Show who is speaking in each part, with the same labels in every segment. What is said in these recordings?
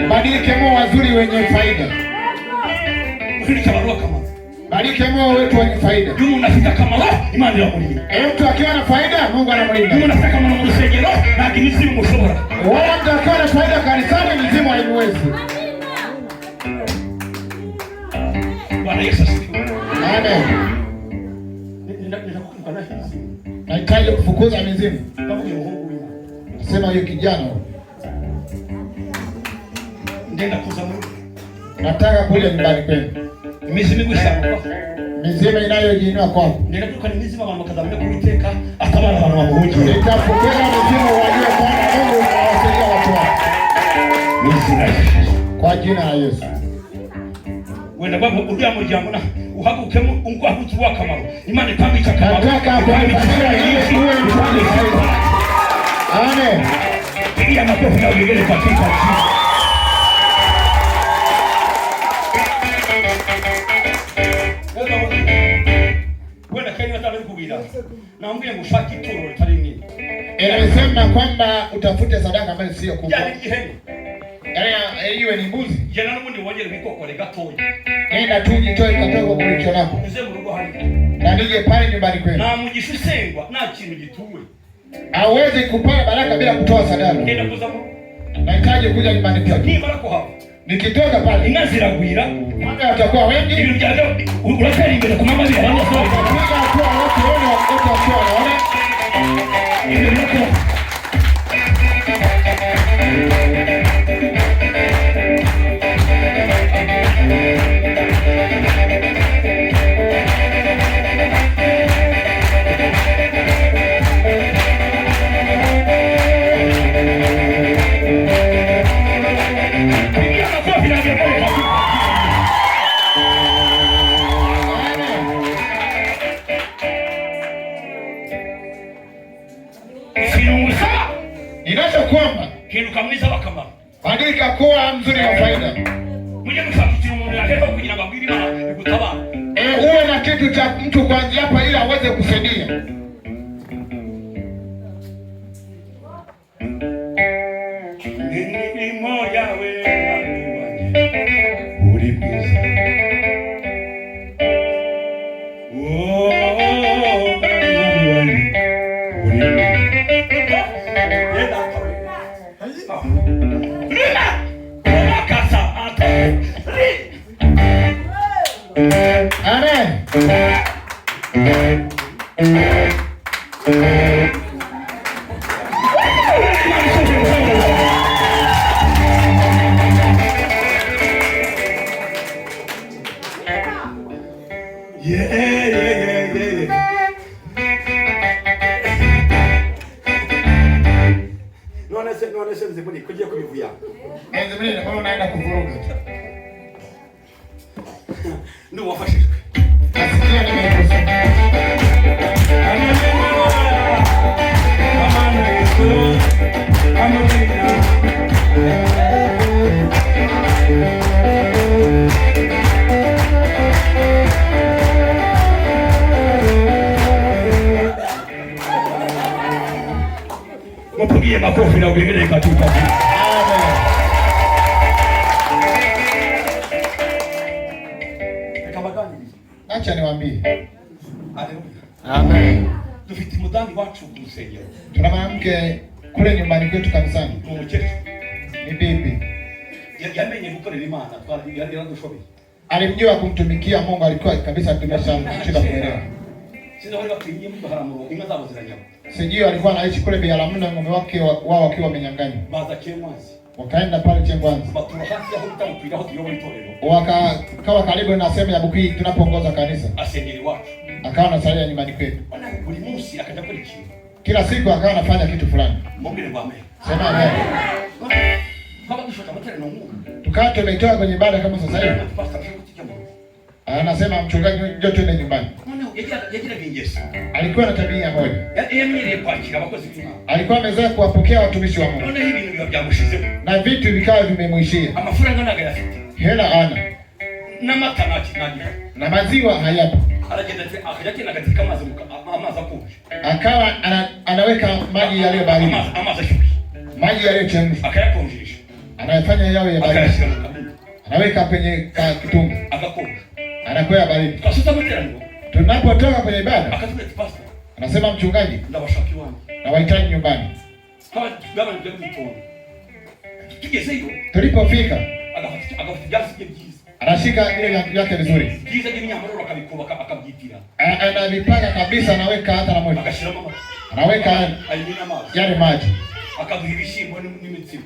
Speaker 1: Badilike moyo wazuri wenye faida. Badilike moyo wetu wenye faida.
Speaker 2: Mungu unafika kama wewe, imani yako ni.
Speaker 1: Mtu akiwa na faida, Mungu anamlinda.
Speaker 2: Mungu unafika kama msengero na kimisimu mshora.
Speaker 1: Wala mtu akiwa na faida kanisani mizimu haiwezi.
Speaker 2: Bwana Yesu asifiwe.
Speaker 1: Amen. Nahitaji kufukuza mizimu. Sema hiyo kijana.
Speaker 2: Nenda kuzamuni.
Speaker 1: Nataka kule nyumbani kwenu.
Speaker 2: Mizimu gushaka.
Speaker 1: Mizimu inayojiinua kwako.
Speaker 2: Nenda tukani mizimu mama kadhamia kuiteka atabana bana wamuhuje.
Speaker 1: Nitafukuza mizimu wajue Bwana Mungu anawasaidia watu wake. Kwa jina la Yesu.
Speaker 2: Wenda babo uriya muryango na uhagukemo unko ahutse wakamaro. Imana ikwambika akamaro.
Speaker 1: Nataka kuambia Yesu wewe ni sahihi. Amen.
Speaker 2: Pigia makofi na ugele katika jina. Wenda Kenya nataka kukugira. Naambia ngushaki turo litari nini.
Speaker 1: Inasema kwamba utafute sadaka ambayo sio kubwa.
Speaker 2: Yaani ihene.
Speaker 1: Yaani iwe ni mbuzi.
Speaker 2: Jana n'ubundi wongere bikokore gatoya.
Speaker 1: Nenda tu jitoe katoka kwa licho lako.
Speaker 2: Uze mu rugo hari.
Speaker 1: Na nije pale nyumbani kwenu.
Speaker 2: Na mugisha usengwa nta kintu gituwe.
Speaker 1: Hawezi kupata baraka bila kutoa sadaka.
Speaker 2: Nenda kuzamo.
Speaker 1: Nahitaji kuja nyumbani kwenu.
Speaker 2: Ni baraka hapo.
Speaker 1: Nikitoka pale
Speaker 2: Inka ziragwira.
Speaker 1: Mama watakuwa wengi.
Speaker 2: Ibintu byaje uratera imbere ku mama bira bana sohoka.
Speaker 1: Kuja kwa watu wale watoto wakiwa wanaona.
Speaker 2: Ibintu
Speaker 1: Ninachokuomba
Speaker 2: hinduka mwiza w'akamaro.
Speaker 1: badilika kuwa mzuri wa faida.
Speaker 2: Mujye mushakira umuntu yahera kugira ngo abwire Imana igutabara.
Speaker 1: Uwe na kitu cha mtu kuanzia hapa ili aweze kusaidia.
Speaker 2: Ni moja wewe uri mwiza.
Speaker 1: Amen.
Speaker 2: None se mzee buni kuja kuivuya.
Speaker 1: Mimi na kama naenda kuvuruga.
Speaker 2: Ndio wafashishwe.
Speaker 1: Asikia nimekosa.
Speaker 2: Amana Yesu. Amina. Mpigie makofi na ugengele katika jina.
Speaker 1: Acha niwaambie.
Speaker 2: Amen. Dufite umudamu wacu ku rusengero.
Speaker 1: Tuna mwanamke kule nyumbani kwetu kanisani.
Speaker 2: Umukecuru.
Speaker 1: Ni bibi.
Speaker 2: Yamenye gukorera Imana twari yaradushoboye.
Speaker 1: Alimjua kumtumikia Mungu, alikuwa kabisa tumeshamshika kuelewa.
Speaker 2: Sisi wale wakiingia Biharamulo inga zabo ziranyama.
Speaker 1: Sijui alikuwa anaishi kule Biharamulo, ng'ombe wake wao wakiwa wamenyang'anywa.
Speaker 2: Baza Chemwanzi.
Speaker 1: Wakaenda pale Chemwanzi.
Speaker 2: Batura hasi aho bitamupira aho tuyoboye itorero.
Speaker 1: Wakawa karibu na sehemu ya Bukwi tunapoongoza kanisa.
Speaker 2: Asengeri wacu.
Speaker 1: Akawa anasalia nyumbani kwetu.
Speaker 2: Buri munsi akaja kuri kintu.
Speaker 1: Kila siku akawa anafanya kitu fulani.
Speaker 2: Mbongere ngwame.
Speaker 1: Sema amen.
Speaker 2: Baba kishota matera na Mungu.
Speaker 1: Tukawa tumetoka kwenye ibada kama sasa hivi. Anasema mchungaji, njoo twende nyumbani.
Speaker 2: Yagira vingeso.
Speaker 1: Alikuwa na tabia moja.
Speaker 2: Yamenyereye kwakira abakozi b'Imana.
Speaker 1: Alikuwa amezoea kuwapokea watumishi wa Mungu.
Speaker 2: None ibintu biba byamushizemo.
Speaker 1: Na vitu vikawa vimemwishia.
Speaker 2: Amafaranga naga yafite.
Speaker 1: Hela ana.
Speaker 2: N'amata nakinanya.
Speaker 1: Na maziwa hayapo.
Speaker 2: Aragenda akajya katika amazi akonje.
Speaker 1: Akawa anaweka maji yaliyo baridi.
Speaker 2: Amazi ashuki.
Speaker 1: Maji yaliyochemshwa.
Speaker 2: Akayakonjesha.
Speaker 1: Anayafanya yawe ya baridi. Anaweka penye kitungu.
Speaker 2: Agakonja.
Speaker 1: Anakwea baridi.
Speaker 2: Kasuta materaniro.
Speaker 1: Tunapotoka kwenye ibada,
Speaker 2: akatuka pastor.
Speaker 1: Anasema mchungaji,
Speaker 2: ndabashaki wangu.
Speaker 1: Na wahitaji nyumbani.
Speaker 2: Kama gaba ndio mtoni. Tugezeyo.
Speaker 1: Tulipofika,
Speaker 2: agafite byasi byiza.
Speaker 1: Anashika ile yake vizuri.
Speaker 2: Byiza by'imyamaro akabikuba akabyitira.
Speaker 1: Anavipanga kabisa, anaweka hata na moto.
Speaker 2: Akashira mama.
Speaker 1: Anaweka
Speaker 2: ayimina maji.
Speaker 1: Yale maji.
Speaker 2: Akaduha ibishimbo n'imitsima.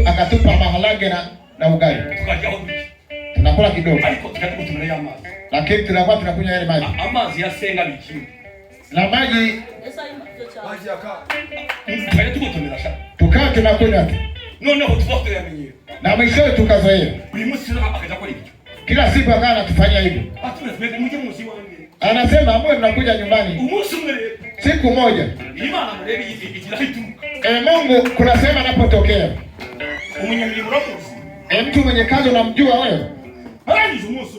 Speaker 1: Akatupa maharage na ugali.
Speaker 2: Tukaryaho biki.
Speaker 1: Tunakula kidogo.
Speaker 2: Ariko tukatumira ya maji.
Speaker 1: Lakini tunakuwa tunakunywa yale maji.
Speaker 2: Amazi yasenga biki.
Speaker 1: Na maji
Speaker 2: tukajya tugotomera sha.
Speaker 1: Tukawa tunakunywa tu.
Speaker 2: Noneho tuba tuyamenyera.
Speaker 1: na mwishowe tukazoea.
Speaker 2: Buri munsi akaja kwa hivyo.
Speaker 1: Kila siku akawa anatufanyia hivyo.
Speaker 2: Atume mje munsi wangu.
Speaker 1: Anasema amwe mnakuja nyumbani.
Speaker 2: Umunsi umwe.
Speaker 1: Siku moja.
Speaker 2: Imana mrebi ikirahitu.
Speaker 1: Mungu kuna sema anapotokea.
Speaker 2: Umunyamili muramuzi.
Speaker 1: Mtu mwenye kazi unamjua wewe?
Speaker 2: Harangiza umunsi.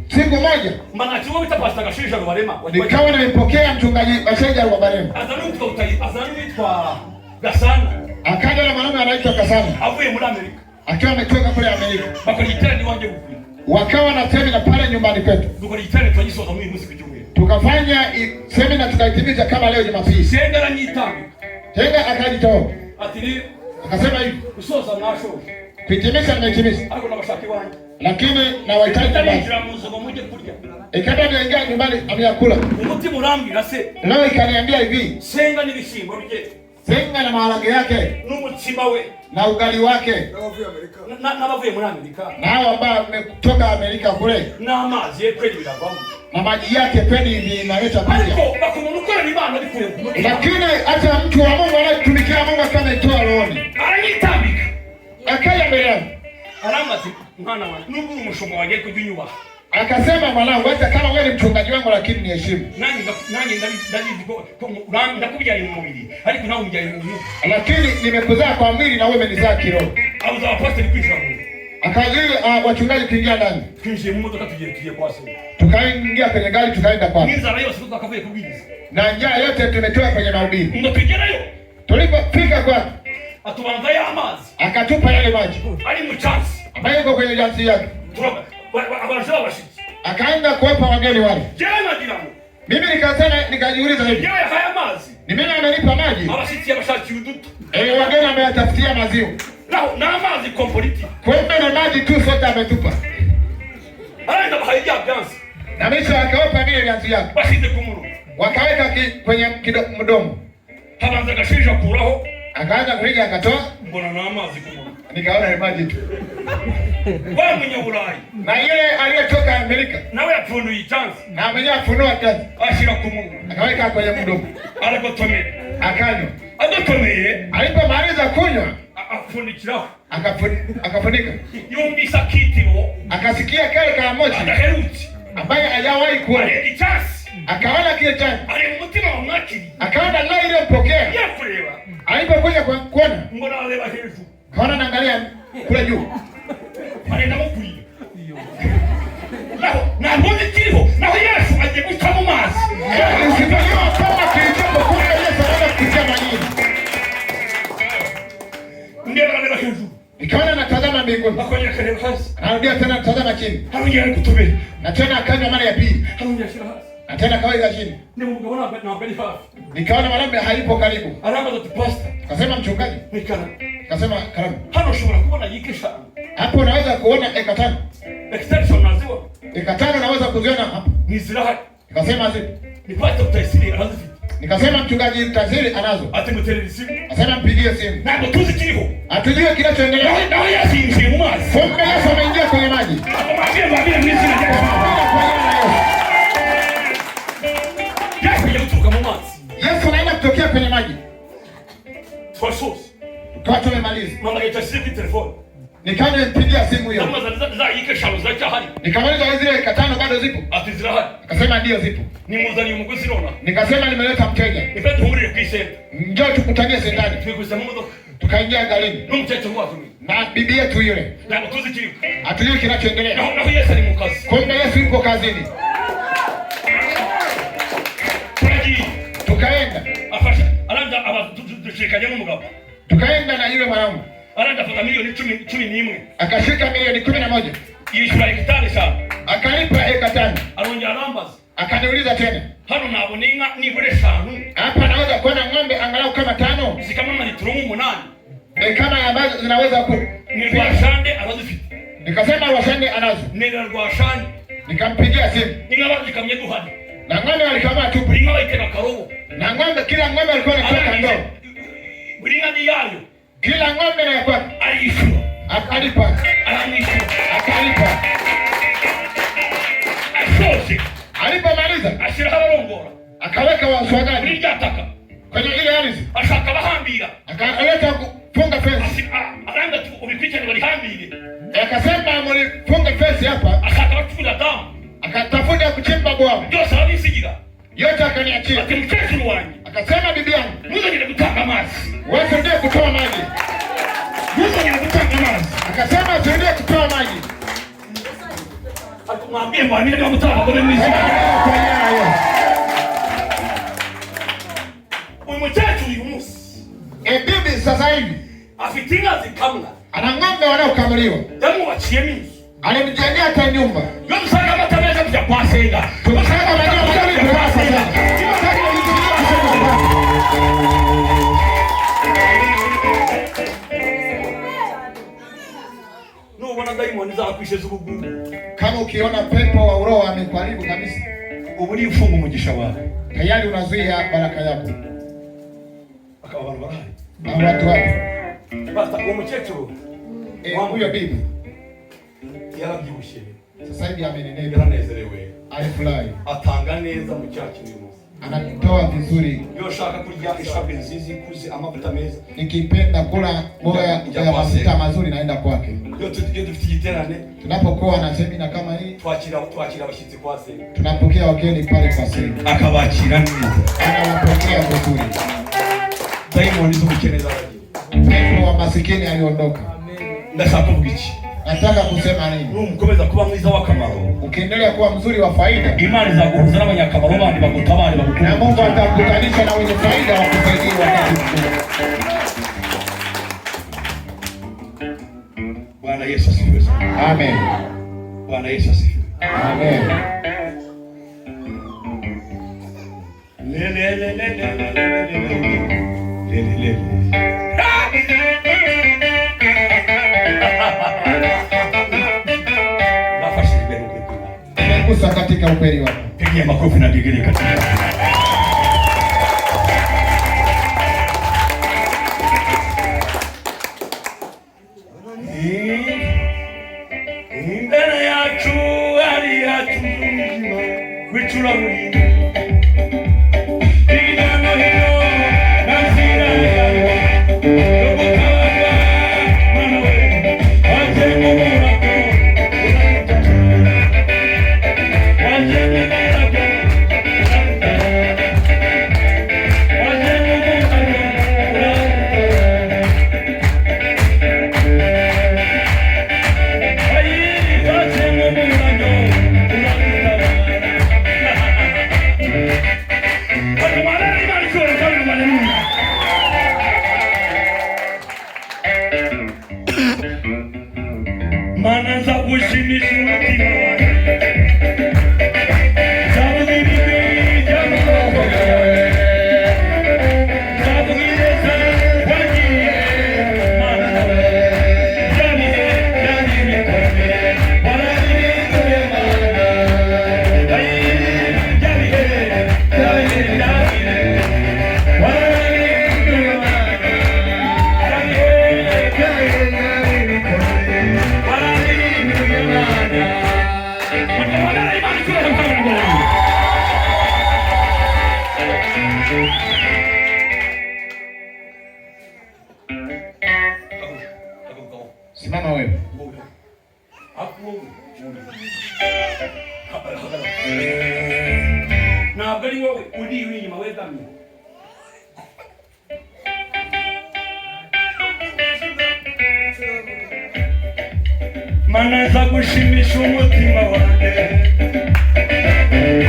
Speaker 1: Siku moja.
Speaker 2: Mbana chuo bitapasta gashisha rubarema.
Speaker 1: Nikawa nimepokea mchungaji Bashenja Rubarema.
Speaker 2: Azanutwa Gasana.
Speaker 1: Akaja na mwanaume anaitwa Kasana.
Speaker 2: Avuye muri Amerika.
Speaker 1: Akiwa ametoka kule Amerika.
Speaker 2: Bakoliitana ni wanje bukuri.
Speaker 1: Wakawa na semina pale nyumbani kwetu.
Speaker 2: Dukoliitana twagisoza muri musi kujumwe.
Speaker 1: Tukafanya semina tukaitimiza kama leo Jumapili.
Speaker 2: Senga la nyitanga.
Speaker 1: Senga akajitoa.
Speaker 2: Atili
Speaker 1: akasema hivi.
Speaker 2: Usoza nasho.
Speaker 1: Kuhitimisha nimehitimisha.
Speaker 2: Ariko nabashaki wanyu.
Speaker 1: Lakini na wahitaji basi. Ikaba niingia nyumbani ameyakula.
Speaker 2: Umutima urambwira se.
Speaker 1: Leo ikaniambia hivi.
Speaker 2: Senga n'ibishimbo bye.
Speaker 1: Senga na maharage yake.
Speaker 2: N'umutima we.
Speaker 1: Na ugali wake.
Speaker 2: N'abavuye muri Amerika.
Speaker 1: Na hao ambao wametoka Amerika kule.
Speaker 2: N'amazi ye kweli biravamo.
Speaker 1: Na maji yake kweli inaleta pia.
Speaker 2: Ariko bakumuntu ukora Imana bikuye.
Speaker 1: Lakini hata mtu wa Mungu anayetumikia Mungu kama itoa rohoni.
Speaker 2: Aranyitambika.
Speaker 1: Akaya mbele yangu.
Speaker 2: Aramazi mwana wangu. Nubwo umushumba wagiye kujunyubaha.
Speaker 1: Akasema mwanangu, hata kama wewe ni mchungaji wangu lakini niheshimu.
Speaker 2: Nanyi ndakubyaye mu mubiri ariko nawe umubyaye mu mwuka.
Speaker 1: Lakini nimekuzaa kwa mwili na wewe umenizaa kiroho.
Speaker 2: Auza apostoli kwisha Mungu.
Speaker 1: Akazuia wachungaji kuingia ndani.
Speaker 2: Twinjiye mu modoka tugiye kwa se.
Speaker 1: Tukaingia kwenye gari tukaenda kwa.
Speaker 2: Ninzara yose tukavuye kubwiriza.
Speaker 1: Na njaa yote tumetoa kwenye mahubiri.
Speaker 2: Ngo tugerayo.
Speaker 1: Tulipofika kwa
Speaker 2: atubanza ya amazi.
Speaker 1: Akatupa yale maji.
Speaker 2: Ali mu chance.
Speaker 1: Ambayo yuko kwenye jansi yake.
Speaker 2: Abarasha bashiki.
Speaker 1: Akaanza kuwapa wageni wale.
Speaker 2: Jana jiramo.
Speaker 1: Mimi nikajiuliza hivi.
Speaker 2: Yeye haya mazi.
Speaker 1: Ni mimi amenipa maji.
Speaker 2: Abashiki abashaki uduto.
Speaker 1: Wageni ameyatafutia maziwa.
Speaker 2: Na mazi kompoliti.
Speaker 1: Kumbe na maji tu sote ametupa.
Speaker 2: Anaenda bahaidia ganzi.
Speaker 1: Na mimi akawapa vile jansi yake.
Speaker 2: Bashinde kumuru.
Speaker 1: Wakaweka kwenye mdomo.
Speaker 2: Habanza gashinja kuraho.
Speaker 1: Akaanza kuliga akatoa.
Speaker 2: Mbona na mazi kumuru.
Speaker 1: Nikaona ni maji tu.
Speaker 2: Wewe mwenye Ulaya.
Speaker 1: Na yule aliyetoka Amerika.
Speaker 2: Nawe afundu chance.
Speaker 1: Na mwenye afunua chance.
Speaker 2: Ashira kumungu.
Speaker 1: Akaweka kwenye mdomo.
Speaker 2: Alipotomea.
Speaker 1: Akanywa.
Speaker 2: Alipotomea.
Speaker 1: Alipomaliza kunywa.
Speaker 2: Afundikiraho.
Speaker 1: Akafunika.
Speaker 2: Yumbisa kitiro.
Speaker 1: Akasikia kale kama moshi.
Speaker 2: Akaheruti.
Speaker 1: Ambaye hajawahi kuona.
Speaker 2: Ni chance.
Speaker 1: Akaona kile chance.
Speaker 2: Ali mtima wa mwakili.
Speaker 1: Akaona ndio ile mpokea.
Speaker 2: Yakulewa.
Speaker 1: Alipokuja kuona.
Speaker 2: Mbona wale waheruti.
Speaker 1: Kaona naangalia kule juu.
Speaker 2: Anaenda mkuli. Na mbona kiliho? Na Yesu aje kutamu mazi.
Speaker 1: Usipojua kama kilichopo kule Yesu anaenda kutia majini.
Speaker 2: Ndio wale waheruti.
Speaker 1: Nikaona natazama mbinguni.
Speaker 2: Akonya kale hasi.
Speaker 1: Anarudia tena natazama chini.
Speaker 2: Harudia kutobe.
Speaker 1: Na tena akanywa mara ya pili.
Speaker 2: Harudia hasi.
Speaker 1: Na tena kaweza chini.
Speaker 2: Ni Mungu wana na mbele hapa.
Speaker 1: Nikaona mwanaume halipo karibu.
Speaker 2: Alama za pasta.
Speaker 1: Akasema mchungaji.
Speaker 2: Nikana.
Speaker 1: Akasema karamu.
Speaker 2: Hano shobora kubona yikisha.
Speaker 1: Hapo unaweza kuona eka 5.
Speaker 2: Extension naziwa.
Speaker 1: Eka 5 unaweza kuziona hapo.
Speaker 2: Ni ziraha.
Speaker 1: Akasema zipo.
Speaker 2: Ni pasta utasiri anazi.
Speaker 1: Nikasema mchungaji utasiri anazo.
Speaker 2: Ati mtelezi simu.
Speaker 1: Akasema mpigie simu.
Speaker 2: Na tuzi kiliho.
Speaker 1: Atujue kinachoendelea.
Speaker 2: Na Yesu ni mazi.
Speaker 1: Kumbe Yesu ameingia kwenye maji.
Speaker 2: Mwambie mimi sina jambo.
Speaker 1: Yesu anaenda kutokea kwenye maji.
Speaker 2: Kwa source.
Speaker 1: Kwa tumemaliza.
Speaker 2: Mama itasipi telefoni.
Speaker 1: Nikawa nimpigia simu hiyo.
Speaker 2: Kama za yike shalo za chahari.
Speaker 1: Nikamaliza zile eka 5 bado zipo.
Speaker 2: Ati ziraha.
Speaker 1: Akasema ndio zipo.
Speaker 2: Ni muzani umugozi rona.
Speaker 1: Nikasema nimeleta mteja.
Speaker 2: Nipende humuri kwisenda.
Speaker 1: Njoo tukutanie sendani.
Speaker 2: Tukuza mudo.
Speaker 1: Tukaingia garini.
Speaker 2: Numchecho mwafu.
Speaker 1: Na bibi yetu yule.
Speaker 2: Na tuzi kiliho.
Speaker 1: Atujue kinachoendelea.
Speaker 2: Na Yesu ni mkazi.
Speaker 1: Kumbe Yesu yuko kazini. Tukaenda.
Speaker 2: Afasha. Alanda abatushikanye n'umugabo.
Speaker 1: Tukaenda na yule mwanaume.
Speaker 2: Alanda fata milioni 11.
Speaker 1: Akashika milioni 11.
Speaker 2: Yishura hekitari sana.
Speaker 1: Akalipa eka 5.
Speaker 2: Alonja alambaza.
Speaker 1: Akaniuliza tena.
Speaker 2: Hano nabona inka nibure 5.
Speaker 1: Hapa naweza kuona ng'ombe angalau kama 5.
Speaker 2: Zikamama litro 8.
Speaker 1: Kama ambazo zinaweza ku.
Speaker 2: Ni rwashande abazifite.
Speaker 1: Nikasema rwashande anazo.
Speaker 2: Nenda rwashande.
Speaker 1: Nikampigia simu.
Speaker 2: Inka bazikamye duhadi.
Speaker 1: Na ng'ombe alikamata tu.
Speaker 2: Inka baiteka karobo.
Speaker 1: Na ng'ombe kila ng'ombe alikuwa anatoka ndoo.
Speaker 2: Buringa ni yayo.
Speaker 1: Kila ng'ombe na yakwa.
Speaker 2: Alifu.
Speaker 1: Akalipa.
Speaker 2: Alamishu.
Speaker 1: Akalipa.
Speaker 2: Asosi.
Speaker 1: Alipomaliza.
Speaker 2: Ashira harongora.
Speaker 1: Akaweka waswagani.
Speaker 2: Nijataka.
Speaker 1: Kwenye ile ardhi.
Speaker 2: Ashaka bahambira.
Speaker 1: Akaleta kufunga fence.
Speaker 2: Aranga tu ubipicha ni walihambire.
Speaker 1: sikia.
Speaker 2: Akimkesho wangu.
Speaker 1: Akasema bibi yangu,
Speaker 2: Mungu ndiye kutanga maji.
Speaker 1: wewe ndiye kutoa maji.
Speaker 2: Mungu ndiye kutanga maji.
Speaker 1: Akasema ndiye kutoa maji.
Speaker 2: Akamwambia mwamini kama mtaka kwa mimi. Umemchachu yumus.
Speaker 1: Bibi sasa hivi
Speaker 2: afitinga zikamla.
Speaker 1: Ana ng'ombe wanaokamuliwa.
Speaker 2: Damu wachie mimi.
Speaker 1: Alimjengea hata nyumba.
Speaker 2: Yeye msaka matameza kuja kwa senga.
Speaker 1: Tumsaka majua mazuri kwa sasa.
Speaker 2: No wana daimoni za kwishe zugugu.
Speaker 1: Kama ukiona pepo wa roho amekuharibu kabisa,
Speaker 2: ubuni ufungu mugisha wako.
Speaker 1: Tayari unazuia baraka yako.
Speaker 2: Akawa barabara.
Speaker 1: Na watu wako.
Speaker 2: Basta umchecho.
Speaker 1: Huyo bibi
Speaker 2: yarabyibushye.
Speaker 1: Sasa hivi amenenepa.
Speaker 2: Yaranezerewe.
Speaker 1: Alifurahi.
Speaker 2: Atanga neza mu cyacu uyu munsi.
Speaker 1: Anatoa vizuri.
Speaker 2: Yo shaka kurya ishabe nzizi kuzi amavuta meza.
Speaker 1: Nikipenda kula mboga ya mafuta mazuri naenda kwake.
Speaker 2: Yo dufite igiterane.
Speaker 1: Tunapokuwa na semina kama hii,
Speaker 2: twakira abashyitsi kwa se.
Speaker 1: Tunapokea wageni pale kwa se.
Speaker 2: Akabakira neza.
Speaker 1: Anawapokea vizuri.
Speaker 2: Daimoni z'umukeneza bagiye.
Speaker 1: Pepo wa masikini aliondoka.
Speaker 2: Ndashaka kuvuga iki?
Speaker 1: Nataka kusema nini?
Speaker 2: Nukomeza kuba mwiza w'akamaro.
Speaker 1: Ukiendelea kuwa mzuri wa faida,
Speaker 2: Imani izaguhuza n'abanyakamaro bandi bagutabare bagukunde.
Speaker 1: Na Mungu atakutanisha na wenye faida wa kusaidia wakati mzuri.
Speaker 2: Bwana Yesu asifiwe sana.
Speaker 1: Amen.
Speaker 2: Bwana Yesu asifiwe.
Speaker 1: Amen. Nimekusa katika ukweli wako.
Speaker 2: Pigia makofi na digiri katika. Imbere yacu ari yacu wicura muri igano hino nasira yobukaba manawe ajemura Mana za kushimisha umutima wangu. Zabu bibi jabu kokoya. Zabu ileza wajiye. Mana jabu jabu nikome. Wala nikuye mana. Ayi jabu jabu jabu. Wala nikuye mana. Jabu jabu nikome.
Speaker 1: Simama wewe.
Speaker 2: Ntabwo ari wowe uri inyuma wegamye. Mana za gushimisha umutima wanjye.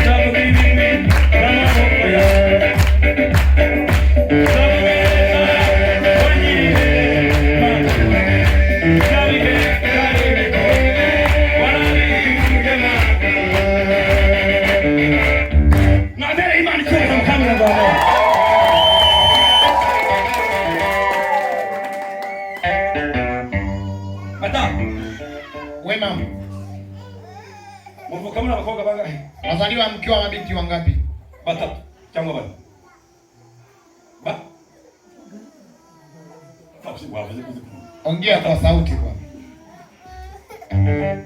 Speaker 2: Zabu bibi n'amaboko yawe. Zabu ileza wajiye. Mana jabu jabu nikome. Wala nikuye mana. Nabere imani kuza mkamera bwana. Madam.
Speaker 1: Wema.
Speaker 2: Muvuka mna abakobwa bangahe?
Speaker 1: Wazaliwa mkiwa mabinti wangapi?
Speaker 2: Batatu cyangwa bane. Ba? Fafsi wavuze kuzi.
Speaker 1: Ongea kwa sauti kwa.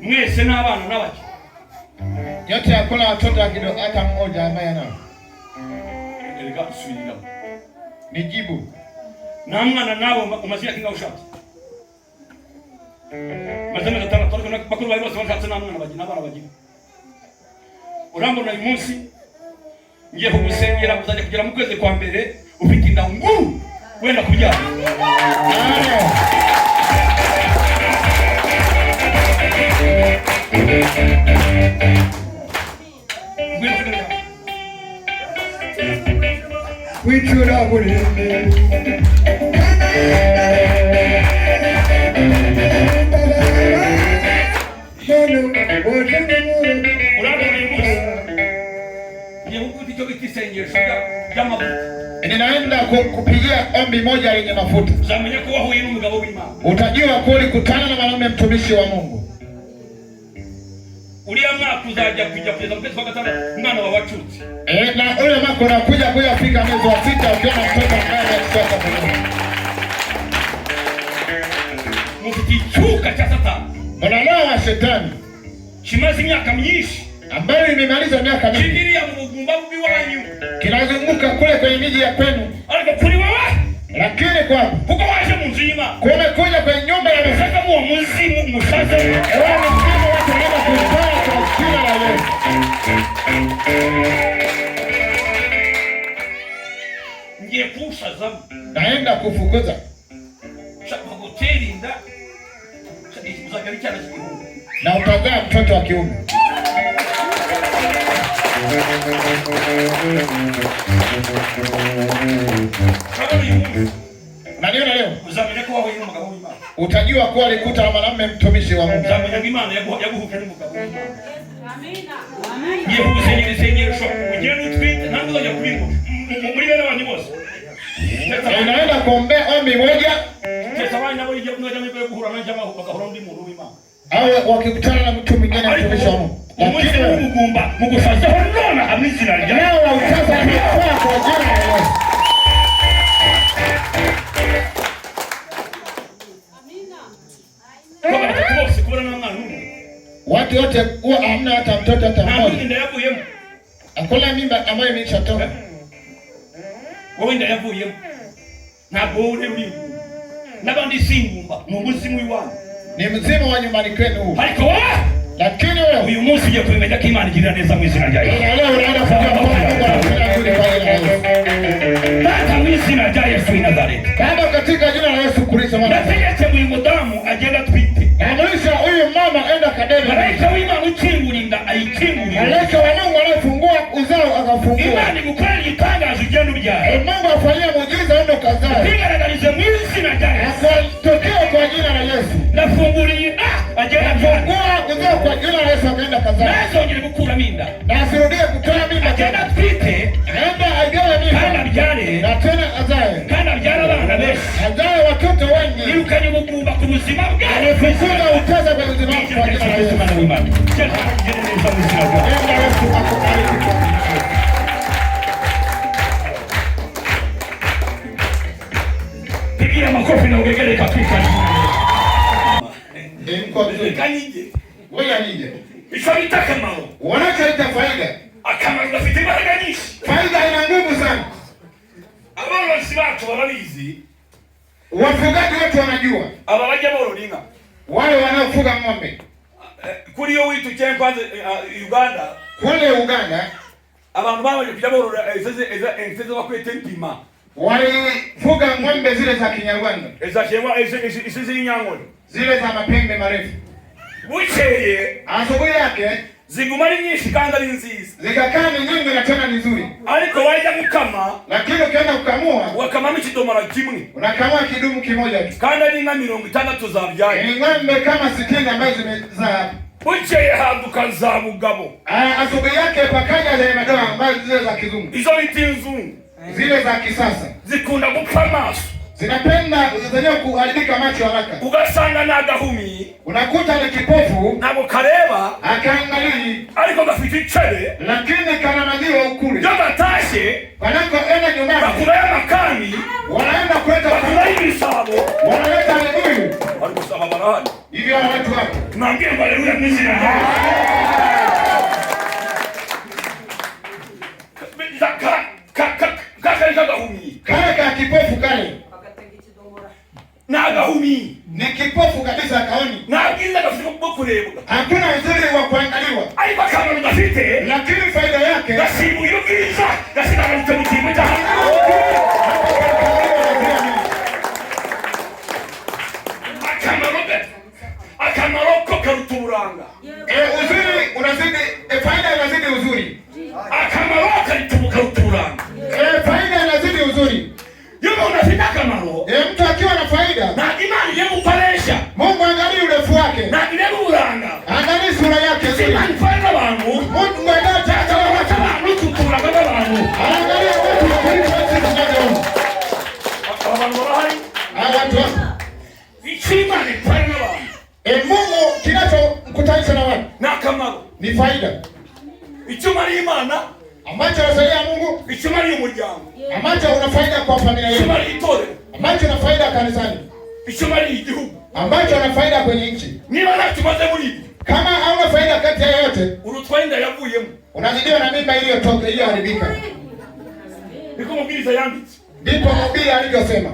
Speaker 2: Mwese n'abana n'abaki.
Speaker 1: Yote hakuna watoto kidogo hata mmoja ambaye anao.
Speaker 2: Eleka suira.
Speaker 1: Nijibu.
Speaker 2: Na mwana nao umazia kinga ushati. Mazeme gatana tolko na bakuru bayiro se bashatse na mwana bagina abana bagina. Urambo na imunsi ngiye kugusengera uzajya kugera mu kwezi kwa mbere ufite inda nguru wenda kubyara.
Speaker 1: Wichura burende ninaenda kupigia ombi moja lenye mafuta. Utajua kweli kutana na mwanaume mtumishi wa Mungu. Na ule mwaka unakuja kuyafika mwezi wa 6 ukiona mtoto mbele kutoka Mungu.
Speaker 2: Mkichuka cha Satani.
Speaker 1: Mwanadamu wa Shetani.
Speaker 2: Shimazi miaka myinshi.
Speaker 1: Ambayo imemaliza miaka mingi.
Speaker 2: Kindiria mugumbavu biwanyu.
Speaker 1: Kinazunguka kule kwenye miji ya kwenu.
Speaker 2: Aliko kuli wawa.
Speaker 1: Lakini kwa
Speaker 2: kuko waje muzima.
Speaker 1: Kumekuja kwenye nyumba ya
Speaker 2: Msaka muwa muzimu musaza.
Speaker 1: Ewa mzimu watu wanaenda kuipaa kwa jina la Yesu.
Speaker 2: Ngiye kusha zamu.
Speaker 1: Naenda kufukuza.
Speaker 2: Shaka hoteli nda. Uzagari cyana cy'igihungu.
Speaker 1: Na utazaa mtoto wa kiume. Unaniona leo?
Speaker 2: Uzamenya ko wahuye n'umugabo w'Imana.
Speaker 1: Utajua kuwa alikuta na mwanamume mtumishi wa Mungu.
Speaker 2: Uzamenya ko Imana yaguhuke n'umugabo w'Imana. Amina. Ngiye kugusenyeresho ugende utwite ntabwo uzajya kubingo muri bene wanyu bose.
Speaker 1: Unaenda kuombea ombi moja.
Speaker 2: Sasa wao nabo ije kunoja miko kuhura na jamaa bakahura ndi muntu w'Imana.
Speaker 1: Awe wakikutana na mtu mwingine mtumishi wa Mungu.
Speaker 2: Umwese w'umugumba mugusaza honona amizina rya.
Speaker 1: Leo utaza kwa jina la Yesu. Watu wote huwa hamna hata mtoto hata mmoja. Hakuna mimba ambayo imeshatoka.
Speaker 2: Wewe ndio yavuyemo. Ntabwo uri uri. Nabandi singumba mu muzimu w'iwanyu.
Speaker 1: Ni mzimu wa nyumbani kwenu huu.
Speaker 2: Ariko wa
Speaker 1: lakini wewe
Speaker 2: uyu munsi ugiye kumenya ko Imana igira neza mu izina rya Yesu.
Speaker 1: Leo unaenda kujua kwamba Mungu anafanya vizuri kwa jina la Yesu.
Speaker 2: Data mu izina rya Yesu wa Nazareti.
Speaker 1: Baba katika jina la Yesu Kristo mwana.
Speaker 2: Nategetse uyu mudamu agenda twite.
Speaker 1: Amrisha huyu mama enda kadebe.
Speaker 2: Malaika w'Imana ukingurinda ayikingurira.
Speaker 1: Malaika wa Mungu anafungua uzao akafungua.
Speaker 2: Imana igukorera igitangaza ugenda ubyara.
Speaker 1: Mungu afanyia muujiza endo kazaa.
Speaker 2: Bigaragarize mu izina rya Yesu.
Speaker 1: Akatokea kwa jina la Yesu.
Speaker 2: Nafunguriye agenda
Speaker 1: fungua uzao kwa jina la Yesu akaenda kazaa.
Speaker 2: Nazongere gukura minda.
Speaker 1: Na asirudie kutoa mimba.
Speaker 2: Agenda twite.
Speaker 1: Aenda agawe mimba.
Speaker 2: Kana byare.
Speaker 1: Na tena azae.
Speaker 2: Kana byara abana benshi.
Speaker 1: Azae watoto wengi.
Speaker 2: Yirukanye ubugumba ku buzima bwe.
Speaker 1: Amefukuza uteza kwa buzima bwe kwa jina la Yesu.
Speaker 2: Pigia makofi na ugegele katika
Speaker 1: Kanije. Wewe nije.
Speaker 2: Isabita kamaro.
Speaker 1: Wanachoita faida.
Speaker 2: Akamaro gafite imbaraga nyinshi.
Speaker 1: Faida ina nguvu sana.
Speaker 2: Aborozi bacu barabizi.
Speaker 1: Wafugaji wetu wanajua.
Speaker 2: Aba bajya borora inka.
Speaker 1: Wale wanaofuga ng'ombe.
Speaker 2: Kuri yo witu cyane kwanza Uganda.
Speaker 1: Kule Uganda
Speaker 2: abantu babaje kujya borora izeze bakwete mpima.
Speaker 1: Walifuga ng'ombe zile za Kinyarwanda.
Speaker 2: Izeze inyang'ono.
Speaker 1: Zile za mapembe marefu.
Speaker 2: Bukeye
Speaker 1: asubuhi yake
Speaker 2: ziguma ari nyinshi kandi ari nziza.
Speaker 1: Zikakaa ni nyingi na tena ni nzuri.
Speaker 2: Ariko wajya gukama,
Speaker 1: lakini ukienda kukamua,
Speaker 2: wakamama ikidomora kimwe.
Speaker 1: Unakamua kidumu kimoja tu.
Speaker 2: Kandi ari nka 60 zabyaye.
Speaker 1: Ni ng'ombe kama 60 ambazo zimezaa.
Speaker 2: Bukeye haduka za mugabo.
Speaker 1: Asubuhi yake pakaja zile madoa ambazo zile za kizungu.
Speaker 2: Izo biti nzungu.
Speaker 1: Zile za kisasa.
Speaker 2: Zikunda gupfa maso.
Speaker 1: Zinapenda zenyewe kuharibika macho haraka.
Speaker 2: Ugasanga na gahumi.
Speaker 1: Unakuta ni kipofu.
Speaker 2: Nabo kareba.
Speaker 1: Akaangalii.
Speaker 2: Ariko gafite icere.
Speaker 1: Lakini kana maziwa ukule.
Speaker 2: Joma tashe.
Speaker 1: Wanakoenda nyumbani.
Speaker 2: Bakura makani.
Speaker 1: Wanaenda kuleta
Speaker 2: bakura ibisabo.
Speaker 1: Wanaleta mibuyu.
Speaker 2: Ariko saba barahani.
Speaker 1: Hivyo watu hapo.
Speaker 2: Naambia haleluya mzina.
Speaker 1: Kaka kipofu kale.
Speaker 2: Na gahumi.
Speaker 1: Ni kipofu kabisa kaoni.
Speaker 2: Na giza kafika kubokurebwa.
Speaker 1: Hakuna uzuri wa kuangaliwa.
Speaker 2: Aiba kama ngafite.
Speaker 1: Lakini faida yake
Speaker 2: Gasimu yukiza. Gasina na mtumikimu jahanamu. Akamaroko karuturanga.
Speaker 1: Uzuri unazidi, faida inazidi uzuri.
Speaker 2: Akamaroko karuturanga.
Speaker 1: Faida inazidi uzuri.
Speaker 2: Yuko unafika akamaro.
Speaker 1: Mtu akiwa na faida.
Speaker 2: Na imani yemu paresha.
Speaker 1: Mungu angalia urefu wake.
Speaker 2: Na ilemu uranga.
Speaker 1: Angalia sura yake.
Speaker 2: Simani faida wangu.
Speaker 1: Mungu mwenyewe
Speaker 2: Chacha wakamu kuturanga wangu.
Speaker 1: Angalia watu wa kulipa sisi tunaona.
Speaker 2: Abantu barahari.
Speaker 1: Watu.
Speaker 2: Ichimani faida wangu.
Speaker 1: Mungu kinachomkutanisha na watu
Speaker 2: na akamaro
Speaker 1: ni faida.
Speaker 2: Ichuma ni imana
Speaker 1: ambacho unasaidia Mungu,
Speaker 2: ichuma ni umuryango
Speaker 1: ambacho una faida kwa familia yako,
Speaker 2: ichuma ni itore
Speaker 1: ambacho una faida kanisani,
Speaker 2: ichuma ni igihugu,
Speaker 1: ambacho una faida kwenye nchi.
Speaker 2: Niba natumaze muri ibi
Speaker 1: kama hauna faida kati ya yote,
Speaker 2: urutwainda yavuyemo,
Speaker 1: unazidiwa na mimba iliyotoka iliyoharibika.
Speaker 2: Niko mubiriza yanditse,
Speaker 1: ndipo mhubiri alivyosema.